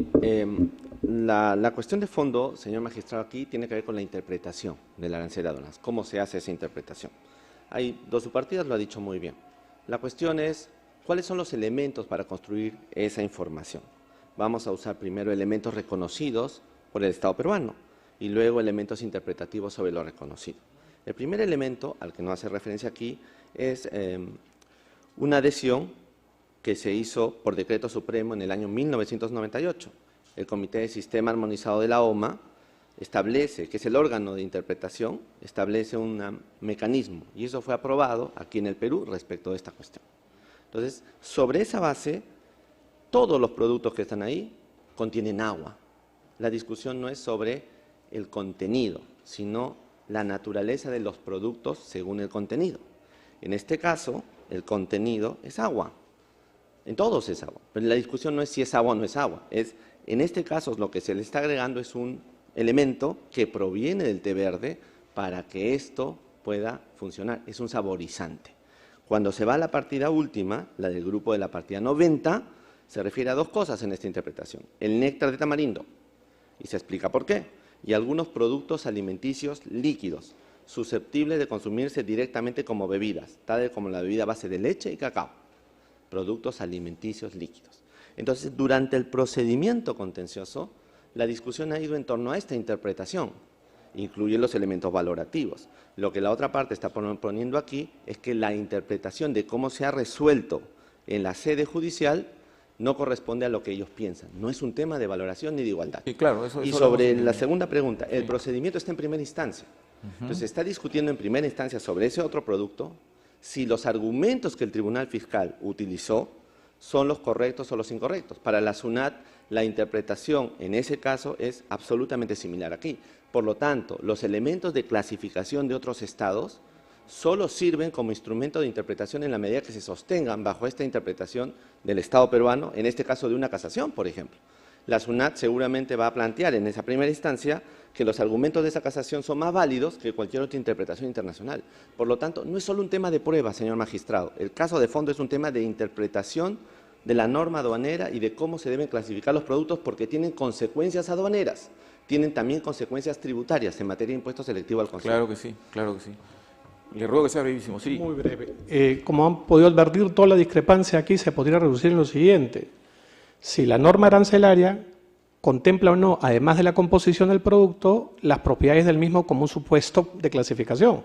la cuestión de fondo, señor magistrado, aquí tiene que ver con la interpretación del arancel de aduanas. ¿Cómo se hace esa interpretación? Hay dos subpartidas, lo ha dicho muy bien. La cuestión es, ¿cuáles son los elementos para construir esa información? Vamos a usar primero elementos reconocidos por el Estado peruano y luego elementos interpretativos sobre lo reconocido. El primer elemento, al que no hace referencia aquí, es una adhesión que se hizo por decreto supremo en el año 1998. El Comité de Sistema Armonizado de la OMA establece, que es el órgano de interpretación, establece un mecanismo, y eso fue aprobado aquí en el Perú respecto de esta cuestión. Entonces, sobre esa base, todos los productos que están ahí contienen agua. La discusión no es sobre el contenido, sino la naturaleza de los productos según el contenido. En este caso, el contenido es agua. En todos es agua. Pero la discusión no es si es agua o no es agua. En este caso, lo que se le está agregando es un elemento que proviene del té verde para que esto pueda funcionar. Es un saborizante. Cuando se va a la partida última, la del grupo de la partida 90, se refiere a dos cosas en esta interpretación. El néctar de tamarindo, y se explica por qué, y algunos productos alimenticios líquidos, susceptibles de consumirse directamente como bebidas, tales como la bebida a base de leche y cacao. Productos alimenticios líquidos. Entonces, durante el procedimiento contencioso, la discusión ha ido en torno a esta interpretación. Incluye los elementos valorativos. Lo que la otra parte está poniendo aquí es que la interpretación de cómo se ha resuelto en la sede judicial no corresponde a lo que ellos piensan. No es un tema de valoración ni de igualdad. Sí, claro, y sobre la segunda pregunta, el procedimiento está en primera instancia. Entonces, se está discutiendo en primera instancia sobre ese otro producto, si los argumentos que el Tribunal Fiscal utilizó son los correctos o los incorrectos. Para la SUNAT, la interpretación en ese caso es absolutamente similar aquí. Por lo tanto, los elementos de clasificación de otros estados solo sirven como instrumento de interpretación en la medida que se sostengan bajo esta interpretación del Estado peruano, en este caso de una casación, por ejemplo. La SUNAT seguramente va a plantear en esa primera instancia que los argumentos de esa casación son más válidos que cualquier otra interpretación internacional. Por lo tanto, no es solo un tema de prueba, señor magistrado. El caso de fondo es un tema de interpretación de la norma aduanera y de cómo se deben clasificar los productos porque tienen consecuencias aduaneras, tienen también consecuencias tributarias en materia de impuesto selectivo al consumo. Claro que sí, claro que sí. Le ruego que sea brevísimo, sí. Muy breve. Como han podido advertir, toda la discrepancia aquí se podría reducir en lo siguiente. Si la norma arancelaria contempla o no, además de la composición del producto, las propiedades del mismo como un supuesto de clasificación.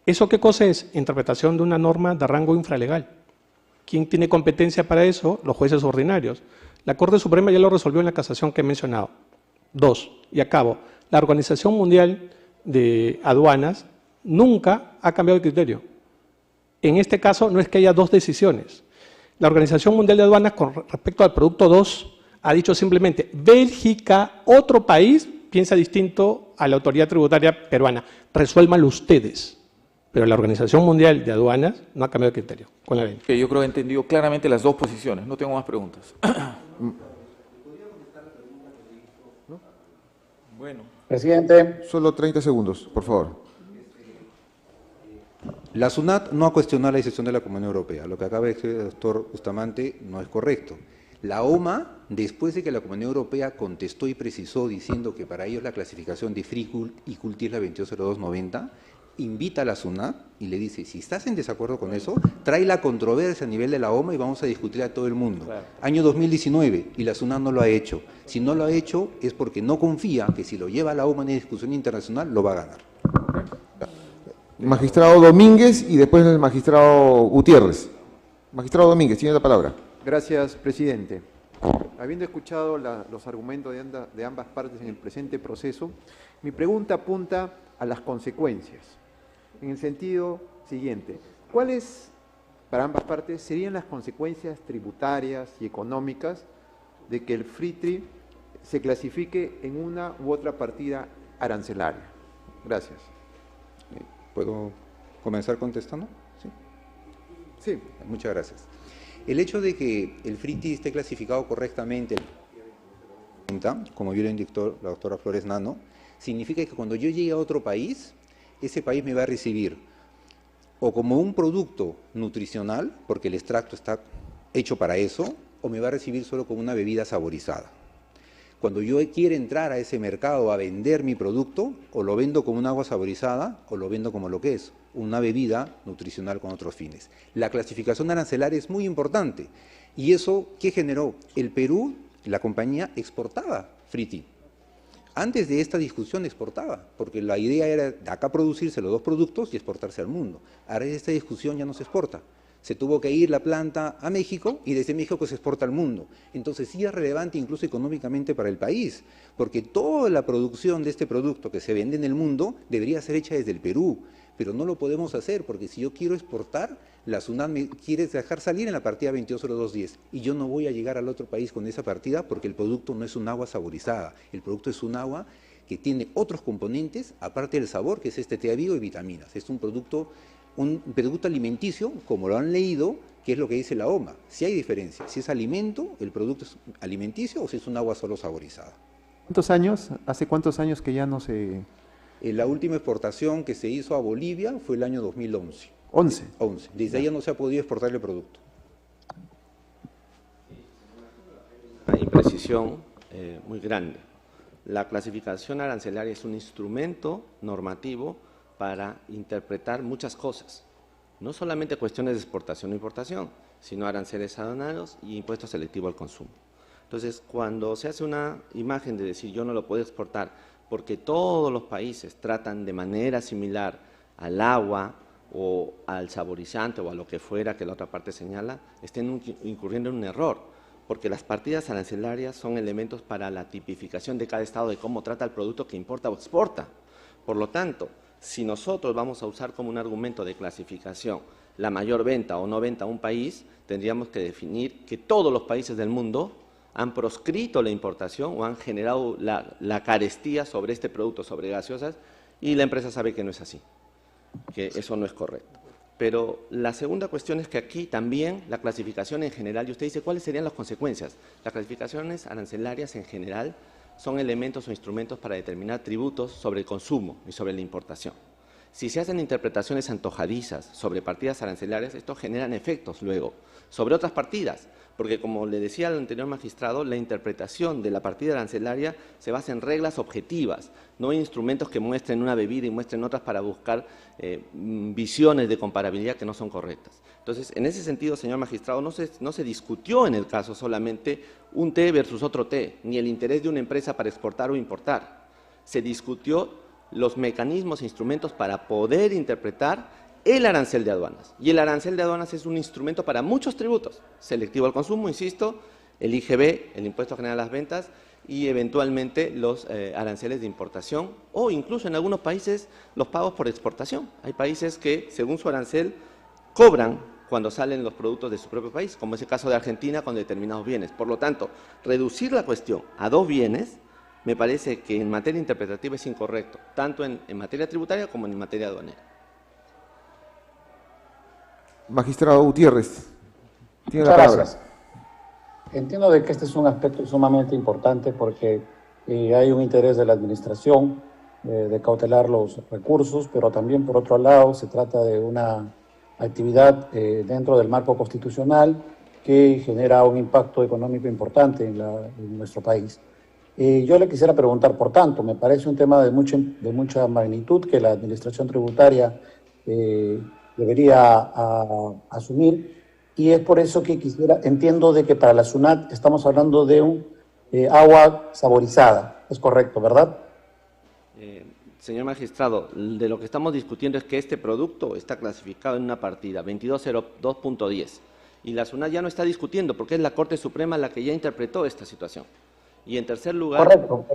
¿Eso qué cosa es? Interpretación de una norma de rango infralegal. ¿Quién tiene competencia para eso? Los jueces ordinarios. La Corte Suprema ya lo resolvió en la casación que he mencionado. 2. Y acabo. La Organización Mundial de Aduanas nunca ha cambiado de criterio. En este caso no es que haya dos decisiones. La Organización Mundial de Aduanas con respecto al producto 2 ha dicho simplemente Bélgica, otro país, piensa distinto a la autoridad tributaria peruana. Resuélvanlo ustedes. Pero la Organización Mundial de Aduanas no ha cambiado de criterio con la ley. Yo creo que he entendido claramente las dos posiciones. No tengo más preguntas. Bueno. Presidente. Solo 30 segundos, por favor. La SUNAT no ha cuestionado la decisión de la Comunidad Europea. Lo que acaba de decir el doctor Bustamante no es correcto. La OMA, después de que la Comunidad Europea contestó y precisó diciendo que para ellos la clasificación de Free y Culti es la 220290, invita a la SUNAT y le dice, si estás en desacuerdo con eso, trae la controversia a nivel de la OMA y vamos a discutir a todo el mundo. Claro. Año 2019 y la SUNAT no lo ha hecho. Si no lo ha hecho es porque no confía que si lo lleva a la OMA en discusión internacional lo va a ganar. Magistrado Domínguez y después el magistrado Gutiérrez. Magistrado Domínguez, tiene la palabra. Gracias, presidente. Habiendo escuchado los argumentos de ambas partes en el presente proceso, mi pregunta apunta a las consecuencias, en el sentido siguiente. ¿Cuáles, para ambas partes, serían las consecuencias tributarias y económicas de que el free trade se clasifique en una u otra partida arancelaria? Gracias. ¿Puedo comenzar contestando? Sí. Sí. Muchas gracias. El hecho de que el free trade esté clasificado correctamente, como bien lo indicó la doctora Flores Nano, significa que cuando yo llegue a otro país, ese país me va a recibir o como un producto nutricional, porque el extracto está hecho para eso, o me va a recibir solo como una bebida saborizada. Cuando yo quiero entrar a ese mercado a vender mi producto, o lo vendo como un agua saborizada o lo vendo como lo que es, una bebida nutricional con otros fines. La clasificación arancelaria es muy importante. ¿Y eso qué generó? El Perú, la compañía, exportaba free. Antes de esta discusión exportaba, porque la idea era de acá producirse los dos productos y exportarse al mundo. Ahora de esta discusión ya no se exporta. Se tuvo que ir la planta a México y desde México se exporta al mundo. Entonces sí es relevante incluso económicamente para el país, porque toda la producción de este producto que se vende en el mundo debería ser hecha desde el Perú, pero no lo podemos hacer porque si yo quiero exportar, la SUNAT me quiere dejar salir en la partida 220210 y yo no voy a llegar al otro país con esa partida porque el producto no es un agua saborizada, el producto es un agua que tiene otros componentes, aparte del sabor, que es este THC y vitaminas. Es un producto alimenticio, como lo han leído, que es lo que dice la OMA. Si hay diferencia, si es alimento, el producto es alimenticio o si es un agua solo saborizada. ¿Cuántos años? ¿Hace cuántos años que ya no se...? La última exportación que se hizo a Bolivia fue el año 2011. 11. Desde ahí ya no se ha podido exportar el producto. Una imprecisión muy grande. La clasificación arancelaria es un instrumento normativo para interpretar muchas cosas, no solamente cuestiones de exportación o importación, sino aranceles aduanarios y impuesto selectivo al consumo. Entonces, cuando se hace una imagen de decir yo no lo puedo exportar porque todos los países tratan de manera similar al agua o al saborizante o a lo que fuera que la otra parte señala, estén incurriendo en un error, porque las partidas arancelarias son elementos para la tipificación de cada estado de cómo trata el producto que importa o exporta. Por lo tanto, si nosotros vamos a usar como un argumento de clasificación la mayor venta o no venta a un país, tendríamos que definir que todos los países del mundo han proscrito la importación o han generado la carestía sobre este producto, sobre gaseosas, y la empresa sabe que no es así, que eso no es correcto. Pero la segunda cuestión es que aquí también la clasificación en general, y usted dice, ¿cuáles serían las consecuencias? Las clasificaciones arancelarias en general son elementos o instrumentos para determinar tributos sobre el consumo y sobre la importación. Si se hacen interpretaciones antojadizas sobre partidas arancelarias, esto generan efectos luego sobre otras partidas, porque como le decía al anterior magistrado, la interpretación de la partida arancelaria se basa en reglas objetivas, no en instrumentos que muestren una bebida y muestren otras para buscar visiones de comparabilidad que no son correctas. Entonces, en ese sentido, señor magistrado, no se discutió en el caso solamente un té versus otro té, ni el interés de una empresa para exportar o importar. Se discutió los mecanismos e instrumentos para poder interpretar el arancel de aduanas. Y el arancel de aduanas es un instrumento para muchos tributos, selectivo al consumo, insisto, el IGB, el Impuesto General a las Ventas, y eventualmente los aranceles de importación, o incluso en algunos países los pagos por exportación. Hay países que, según su arancel, cobran cuando salen los productos de su propio país, como es el caso de Argentina con determinados bienes. Por lo tanto, reducir la cuestión a dos bienes me parece que en materia interpretativa es incorrecto, tanto en materia tributaria como en materia aduanera. Magistrado Gutiérrez, tiene la Muchas palabra. gracias. Entiendo de que este es un aspecto sumamente importante porque hay un interés de la administración de cautelar los recursos, pero también, por otro lado, se trata de una actividad dentro del marco constitucional que genera un impacto económico importante en nuestro país. Yo le quisiera preguntar, por tanto, me parece un tema de mucha magnitud que la administración tributaria debería asumir, y es por eso que entiendo de que para la SUNAT estamos hablando de un agua saborizada, es correcto, ¿verdad? Señor magistrado, de lo que estamos discutiendo es que este producto está clasificado en una partida 2202.10 y la SUNAT ya no está discutiendo porque es la Corte Suprema la que ya interpretó esta situación. Y en tercer lugar, Correcto.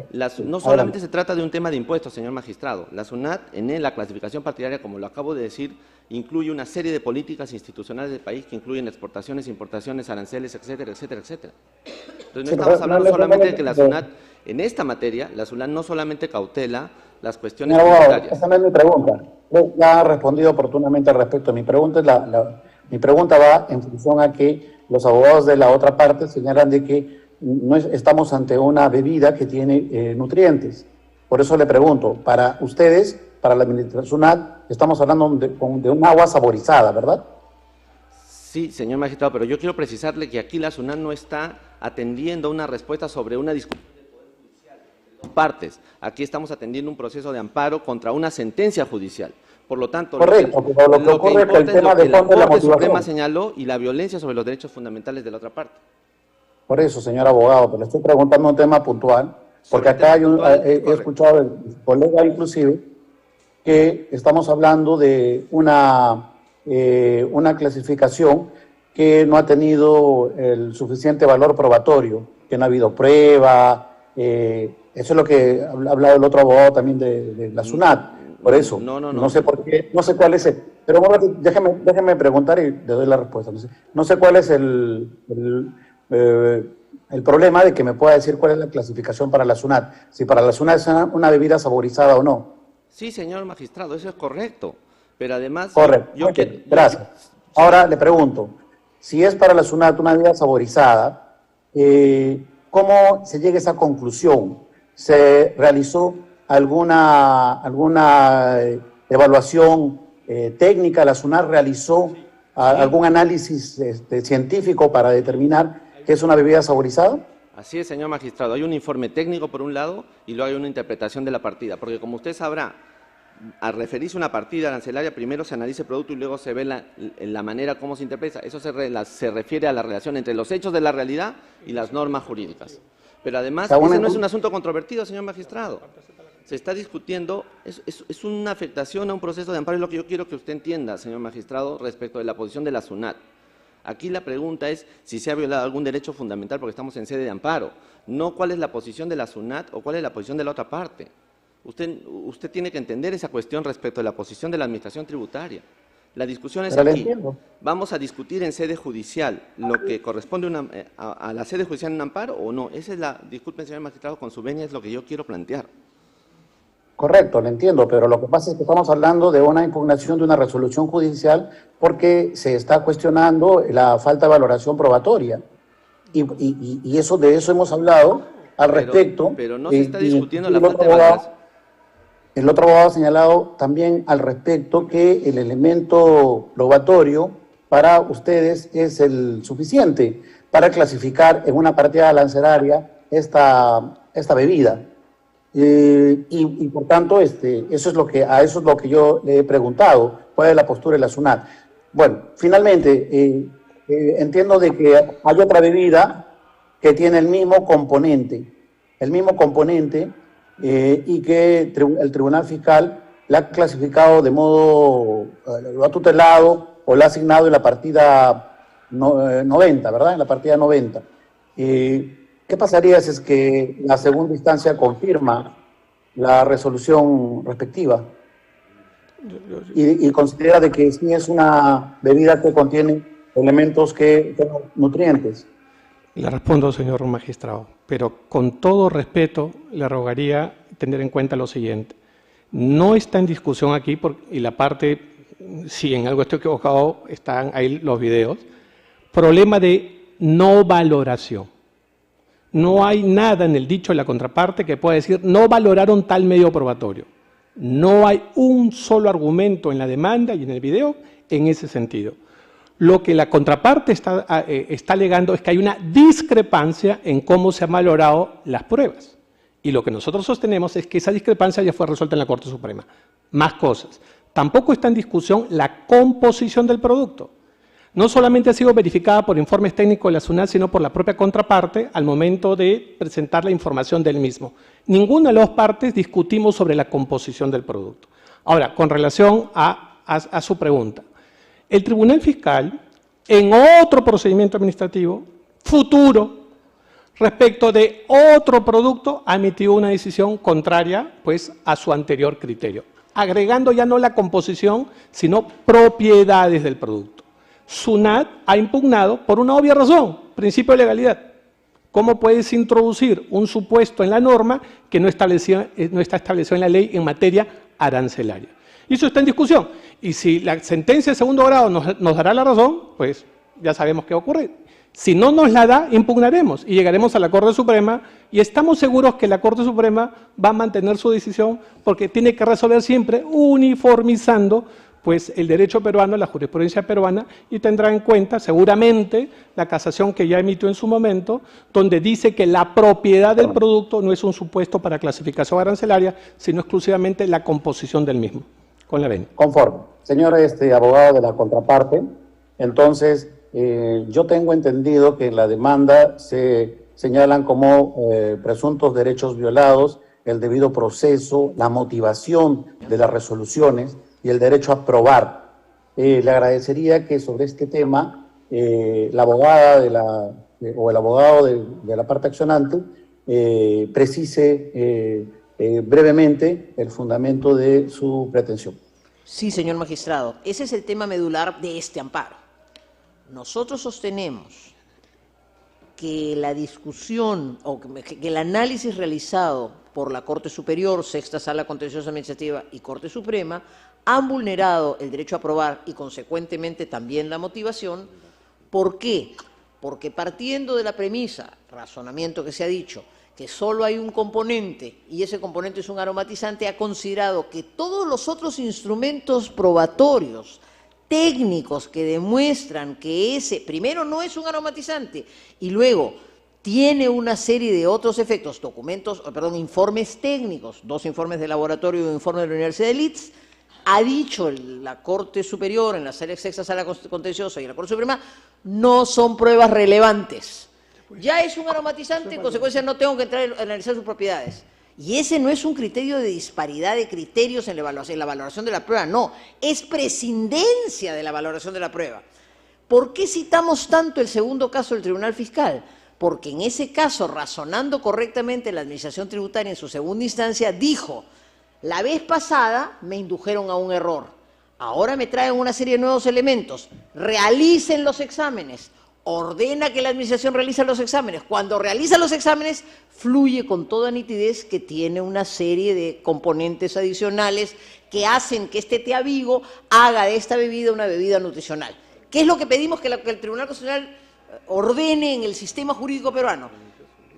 No solamente se trata de un tema de impuestos, señor magistrado. La SUNAT, en la clasificación partidaria, como lo acabo de decir, incluye una serie de políticas institucionales del país que incluyen exportaciones, importaciones, aranceles, etcétera, etcétera, etcétera. Entonces, no estamos hablando solamente de que la SUNAT, en esta materia, la SUNAT no solamente cautela las cuestiones tributarias. Esa no es mi pregunta. Ya ha respondido oportunamente al respecto. Mi pregunta mi pregunta va en función a que los abogados de la otra parte señalan de que no estamos ante una bebida que tiene nutrientes. Por eso le pregunto, para ustedes, para la administración SUNAT, estamos hablando de un agua saborizada, ¿verdad? Sí, señor magistrado, pero yo quiero precisarle que aquí la SUNAT no está atendiendo una respuesta sobre una discusión de poder partes. Aquí estamos atendiendo un proceso de amparo contra una sentencia judicial. Por lo tanto, correcto, pero lo que ocurre es que el tema de fondo es la motivación. Suprema señaló y la violencia sobre los derechos fundamentales de la otra parte. Por eso, señor abogado, pero le estoy preguntando un tema puntual, porque acá he escuchado del colega inclusive que estamos hablando de una clasificación que no ha tenido el suficiente valor probatorio, que no ha habido prueba. Eso es lo que ha hablado el otro abogado también de la SUNAT. Por eso, no sé por qué, no sé cuál es el... Pero déjeme preguntar y le doy la respuesta. No sé cuál es el problema de que me pueda decir cuál es la clasificación para la SUNAT. Si para la SUNAT es una bebida saborizada o no. Sí, señor magistrado, eso es correcto. Pero además... Correcto. Gracias. Ahora le pregunto, si es para la SUNAT una bebida saborizada, ¿cómo se llega a esa conclusión? ¿Se realizó alguna evaluación técnica? ¿La SUNAT realizó algún análisis científico para determinar que es una bebida saborizada? Así es, señor magistrado. Hay un informe técnico por un lado y luego hay una interpretación de la partida. Porque como usted sabrá, al referirse a una partida arancelaria, primero se analiza el producto y luego se ve la manera como se interpreta. Eso se refiere a la relación entre los hechos de la realidad y las normas jurídicas. Pero además, ese no es un asunto controvertido, señor magistrado. Se está discutiendo, es una afectación a un proceso de amparo, es lo que yo quiero que usted entienda, señor magistrado, respecto de la posición de la SUNAT. Aquí la pregunta es si se ha violado algún derecho fundamental porque estamos en sede de amparo, no cuál es la posición de la SUNAT o cuál es la posición de la otra parte. Usted tiene que entender esa cuestión respecto de la posición de la Administración Tributaria. La discusión es aquí. ¿Vamos a discutir en sede judicial lo que corresponde a la sede judicial en un amparo o no? Esa es disculpen, señor magistrado, con su venia es lo que yo quiero plantear. Correcto, lo entiendo, pero lo que pasa es que estamos hablando de una impugnación de una resolución judicial porque se está cuestionando la falta de valoración probatoria. Y de eso hemos hablado al respecto. Pero no se está discutiendo la falta de valoración. El otro abogado ha señalado también al respecto que el elemento probatorio para ustedes es el suficiente para clasificar en una partida arancelaria esta bebida. Y por tanto, eso es lo que yo le he preguntado, cuál es la postura de la SUNAT. Bueno, finalmente, entiendo de que hay otra bebida que tiene el mismo componente, y que el Tribunal Fiscal la ha clasificado de modo, lo ha tutelado o la ha asignado en la partida 90, ¿verdad? En la partida 90. ¿Qué pasaría si es que la segunda instancia confirma la resolución respectiva y considera de que sí es una bebida que contiene elementos nutrientes? Le respondo, señor magistrado, pero con todo respeto le rogaría tener en cuenta lo siguiente. No está en discusión aquí, y la parte, si en algo estoy equivocado, están ahí los videos, problema de no valoración. No hay nada en el dicho de la contraparte que pueda decir no valoraron tal medio probatorio. No hay un solo argumento en la demanda y en el video en ese sentido. Lo que la contraparte está alegando es que hay una discrepancia en cómo se han valorado las pruebas. Y lo que nosotros sostenemos es que esa discrepancia ya fue resuelta en la Corte Suprema. Más cosas. Tampoco está en discusión la composición del producto. No solamente ha sido verificada por informes técnicos de la SUNAT, sino por la propia contraparte al momento de presentar la información del mismo. Ninguna de las partes discutimos sobre la composición del producto. Ahora, con relación a su pregunta, el Tribunal Fiscal, en otro procedimiento administrativo futuro, respecto de otro producto, ha emitido una decisión contraria pues, a su anterior criterio, agregando ya no la composición, sino propiedades del producto. SUNAT ha impugnado por una obvia razón, principio de legalidad. ¿Cómo puedes introducir un supuesto en la norma que no está establecido en la ley en materia arancelaria? Y eso está en discusión. Y si la sentencia de segundo grado nos dará la razón, pues ya sabemos qué va a ocurrir. Si no nos la da, impugnaremos y llegaremos a la Corte Suprema y estamos seguros que la Corte Suprema va a mantener su decisión porque tiene que resolver siempre uniformizando pues el derecho peruano, la jurisprudencia peruana, y tendrá en cuenta seguramente la casación que ya emitió en su momento, donde dice que la propiedad del producto no es un supuesto para clasificación arancelaria, sino exclusivamente la composición del mismo. Con la venia. Conforme. Señor abogado de la contraparte, entonces yo tengo entendido que en la demanda se señalan como presuntos derechos violados el debido proceso, la motivación de las resoluciones y el derecho a probar. Le agradecería que sobre este tema la abogada o el abogado de la parte accionante precise brevemente el fundamento de su pretensión. Sí, señor magistrado, ese es el tema medular de este amparo. Nosotros sostenemos que la discusión o que el análisis realizado por la Corte Superior, Sexta Sala Contenciosa Administrativa y Corte Suprema han vulnerado el derecho a probar y consecuentemente también la motivación. ¿Por qué? Porque partiendo de la premisa, razonamiento que se ha dicho, que solo hay un componente y ese componente es un aromatizante, ha considerado que todos los otros instrumentos probatorios, técnicos que demuestran que ese, primero, no es un aromatizante y luego tiene una serie de otros efectos, informes técnicos, 2 informes de laboratorio y un informe de la Universidad de Leeds, ha dicho la Corte Superior en la Sexta Sala Contenciosa y la Corte Suprema, no son pruebas relevantes. Ya es un aromatizante, en consecuencia no tengo que entrar a analizar sus propiedades. Y ese no es un criterio de disparidad de criterios en la valoración de la prueba, no, es prescindencia de la valoración de la prueba. ¿Por qué citamos tanto el segundo caso del Tribunal Fiscal? Porque en ese caso, razonando correctamente la Administración Tributaria en su segunda instancia, dijo, la vez pasada me indujeron a un error, ahora me traen una serie de nuevos elementos, realicen los exámenes, ordena que la Administración realice los exámenes. Cuando realiza los exámenes, fluye con toda nitidez que tiene una serie de componentes adicionales que hacen que este té Avigo haga de esta bebida una bebida nutricional. ¿Qué es lo que pedimos que el Tribunal Constitucional ordene en el sistema jurídico peruano?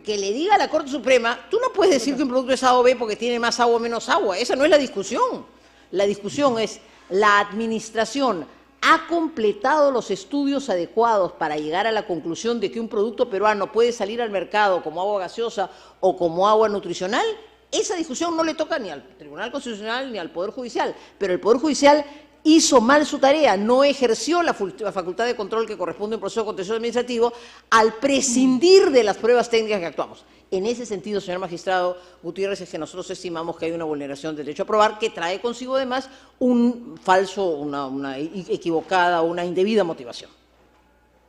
Que le diga a la Corte Suprema, tú no puedes decir que un producto es A o B porque tiene más agua o menos agua. Esa no es la discusión. La discusión es, la Administración ha completado los estudios adecuados para llegar a la conclusión de que un producto peruano puede salir al mercado como agua gaseosa o como agua nutricional. Esa discusión no le toca ni al Tribunal Constitucional ni al Poder Judicial, pero el Poder Judicial hizo mal su tarea, no ejerció la facultad de control que corresponde a un proceso contencioso administrativo al prescindir de las pruebas técnicas que actuamos. En ese sentido, señor magistrado Gutiérrez, es que nosotros estimamos que hay una vulneración del derecho a probar que trae consigo además un falso, una equivocada, una indebida motivación.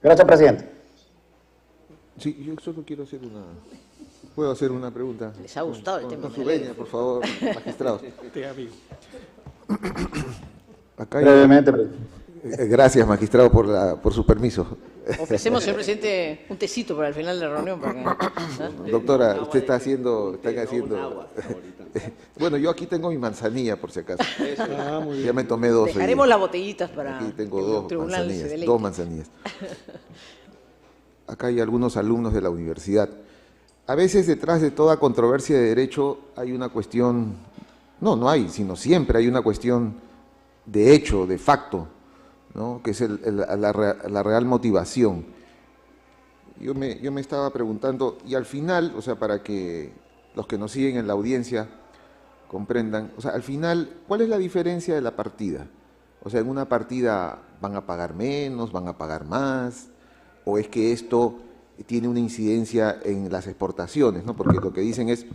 Gracias, presidente. Sí, yo solo quiero hacer ¿Puedo hacer una pregunta? ¿Les ha gustado el tema? Con su venia, por favor, magistrados. Acá brevemente, gracias, magistrado, por su permiso. Ofrecemos, señor presidente, un tecito para el final de la reunión. Doctora, usted están haciendo... Bueno, yo aquí tengo mi manzanilla, por si acaso. Ya me tomé 2. Dejaremos las botellitas para aquí tengo el tribunal se deleite. 2 manzanillas. Acá hay algunos alumnos de la universidad. A veces detrás de toda controversia de derecho hay una cuestión, no hay, sino siempre hay una cuestión de hecho, de facto, ¿no? Que es la real motivación. Yo me estaba preguntando, y al final, o sea, para que los que nos siguen en la audiencia comprendan, o sea, al final, ¿cuál es la diferencia de la partida? O sea, en una partida van a pagar menos, van a pagar más, o es que esto tiene una incidencia en las exportaciones, ¿no? Porque lo que dicen es,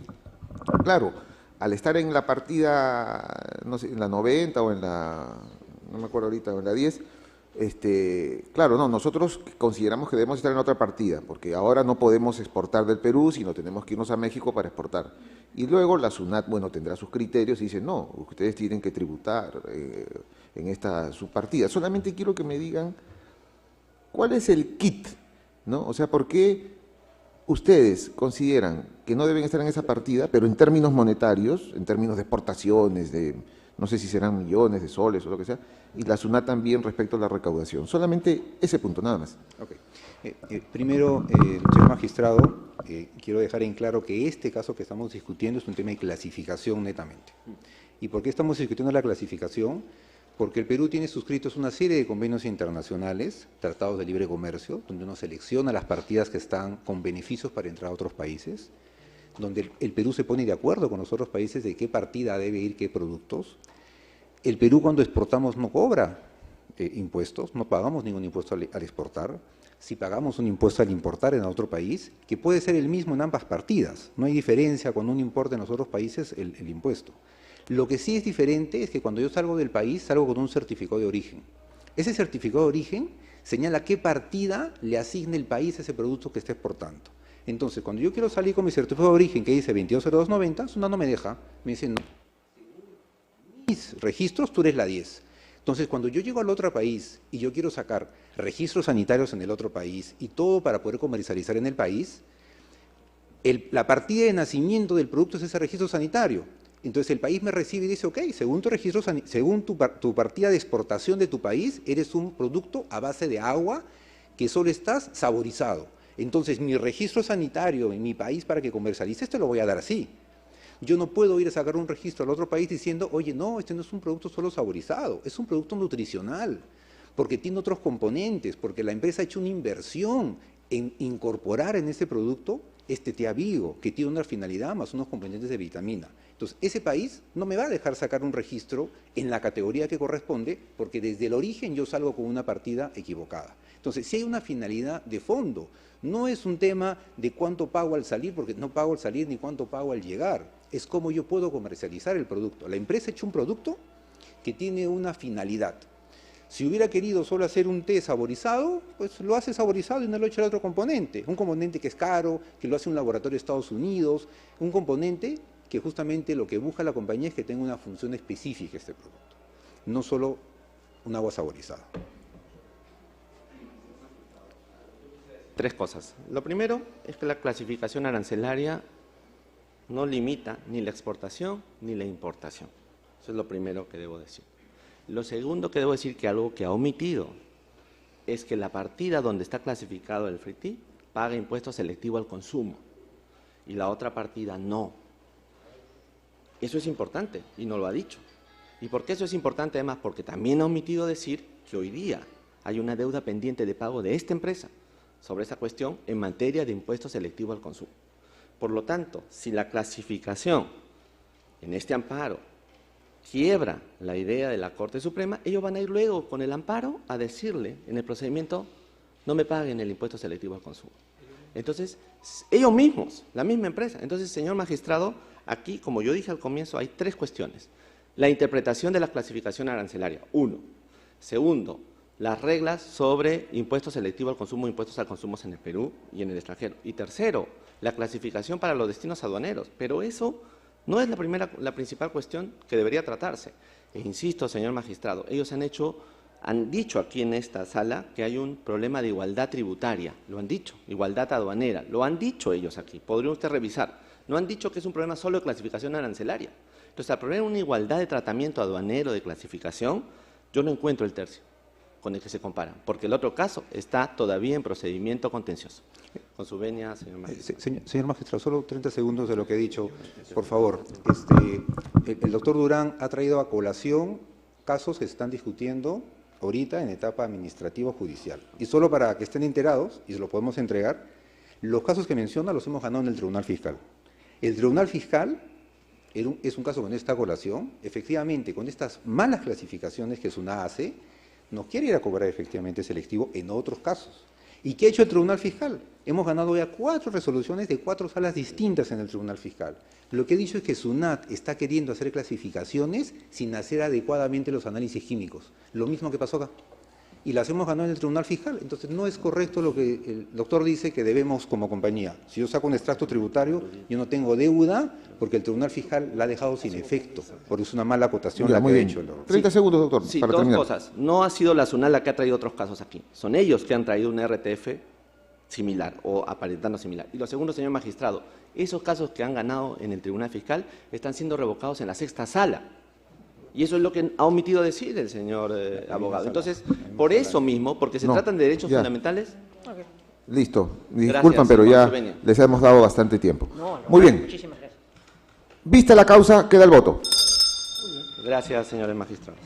claro, al estar en la partida, no sé, en la 90 o en la, no me acuerdo ahorita, o en la 10, claro, no, nosotros consideramos que debemos estar en otra partida, porque ahora no podemos exportar del Perú, sino tenemos que irnos a México para exportar. Y luego la SUNAT, bueno, tendrá sus criterios y dice, no, ustedes tienen que tributar en esta subpartida. Solamente quiero que me digan cuál es el kit, ¿no? O sea, ¿por qué ustedes consideran que no deben estar en esa partida, pero en términos monetarios, en términos de exportaciones, de no sé si serán millones de soles o lo que sea, y la SUNAT también respecto a la recaudación? Solamente ese punto, nada más. Okay. Primero, señor magistrado, quiero dejar en claro que este caso que estamos discutiendo es un tema de clasificación netamente. ¿Y por qué estamos discutiendo la clasificación? Porque el Perú tiene suscritos una serie de convenios internacionales, tratados de libre comercio, donde uno selecciona las partidas que están con beneficios para entrar a otros países, donde el Perú se pone de acuerdo con los otros países de qué partida debe ir qué productos. El Perú cuando exportamos no cobra impuestos, no pagamos ningún impuesto al exportar. Si pagamos un impuesto al importar en otro país, que puede ser el mismo en ambas partidas, no hay diferencia cuando uno importa en los otros países el impuesto. Lo que sí es diferente es que cuando yo salgo del país, salgo con un certificado de origen. Ese certificado de origen señala qué partida le asigna el país a ese producto que está exportando. Entonces, cuando yo quiero salir con mi certificado de origen que dice 220290, SUNAT no me deja, me dice, no, mis registros tú eres la 10. Entonces, cuando yo llego al otro país y yo quiero sacar registros sanitarios en el otro país y todo para poder comercializar en el país, la partida de nacimiento del producto es ese registro sanitario. Entonces el país me recibe y dice, ok, según tu registro, según tu partida de exportación de tu país, eres un producto a base de agua que solo estás saborizado. Entonces mi registro sanitario en mi país para que comercialices te lo voy a dar así. Yo no puedo ir a sacar un registro al otro país diciendo, oye, no, este no es un producto solo saborizado, es un producto nutricional, porque tiene otros componentes, porque la empresa ha hecho una inversión en incorporar en ese producto este Teavigo, que tiene una finalidad más unos componentes de vitamina. Entonces, ese país no me va a dejar sacar un registro en la categoría que corresponde, porque desde el origen yo salgo con una partida equivocada. Entonces, si hay una finalidad de fondo, no es un tema de cuánto pago al salir, porque no pago al salir ni cuánto pago al llegar, es cómo yo puedo comercializar el producto. La empresa ha hecho un producto que tiene una finalidad. Si hubiera querido solo hacer un té saborizado, pues lo hace saborizado y no lo echa el otro componente. Un componente que es caro, que lo hace un laboratorio de Estados Unidos, un componente que justamente lo que busca la compañía es que tenga una función específica este producto, no solo un agua saborizada. Tres cosas. Lo primero es que la clasificación arancelaria no limita ni la exportación ni la importación. Eso es lo primero que debo decir. Lo segundo que debo decir, que algo que ha omitido, es que la partida donde está clasificado el free tea paga impuesto selectivo al consumo y la otra partida no. Eso es importante y no lo ha dicho. ¿Y por qué eso es importante? Además, porque también ha omitido decir que hoy día hay una deuda pendiente de pago de esta empresa sobre esa cuestión en materia de impuesto selectivo al consumo. Por lo tanto, si la clasificación en este amparo quiebra la idea de la Corte Suprema, ellos van a ir luego con el amparo a decirle en el procedimiento, no me paguen el impuesto selectivo al consumo. Entonces, ellos mismos, la misma empresa. Entonces, señor magistrado, aquí, como yo dije al comienzo, hay tres cuestiones. La interpretación de la clasificación arancelaria, uno. Segundo, las reglas sobre impuestos selectivos al consumo, impuestos al consumo en el Perú y en el extranjero. Y tercero, la clasificación para los destinos aduaneros. Pero eso no es la principal cuestión que debería tratarse. E insisto, señor magistrado, ellos han dicho aquí en esta sala que hay un problema de igualdad tributaria, lo han dicho, igualdad aduanera, lo han dicho ellos aquí, podría usted revisar. No han dicho que es un problema solo de clasificación arancelaria. Entonces, al problema de una igualdad de tratamiento aduanero, de clasificación, yo no encuentro el tercio con el que se comparan, porque el otro caso está todavía en procedimiento contencioso. Con su venia, señor magistrado. Señor magistrado, solo 30 segundos de lo que he dicho, por favor. El doctor Durán ha traído a colación casos que se están discutiendo ahorita en etapa administrativa judicial. Y solo para que estén enterados, y se lo podemos entregar, los casos que menciona los hemos ganado en el Tribunal Fiscal. El Tribunal Fiscal es un caso con esta colación, efectivamente, con estas malas clasificaciones que SUNAT hace, nos quiere ir a cobrar efectivamente selectivo en otros casos. ¿Y qué ha hecho el Tribunal Fiscal? Hemos ganado ya 4 resoluciones de 4 salas distintas en el Tribunal Fiscal. Lo que he dicho es que SUNAT está queriendo hacer clasificaciones sin hacer adecuadamente los análisis químicos. Lo mismo que pasó acá. Y las hemos ganado en el Tribunal Fiscal. Entonces no es correcto lo que el doctor dice que debemos como compañía. Si yo saco un extracto tributario, yo no tengo deuda porque el Tribunal Fiscal la ha dejado sin efecto, porque es una mala acotación la que ha hecho. 30 segundos, doctor, sí, para dos terminar. cosas. No ha sido la SUNAT la que ha traído otros casos aquí. Son ellos que han traído un RTF similar o aparentando similar. Y lo segundo, señor magistrado, esos casos que han ganado en el Tribunal Fiscal están siendo revocados en la 6ª sala. Y eso es lo que ha omitido decir el señor abogado. Entonces, por eso mismo, porque se tratan de derechos fundamentales. Listo. Gracias, Disculpan, pero ya Venia. les hemos dado bastante tiempo. No, Muy bien. Muchísimas gracias. Vista la causa, queda el voto. Gracias, señores magistrados.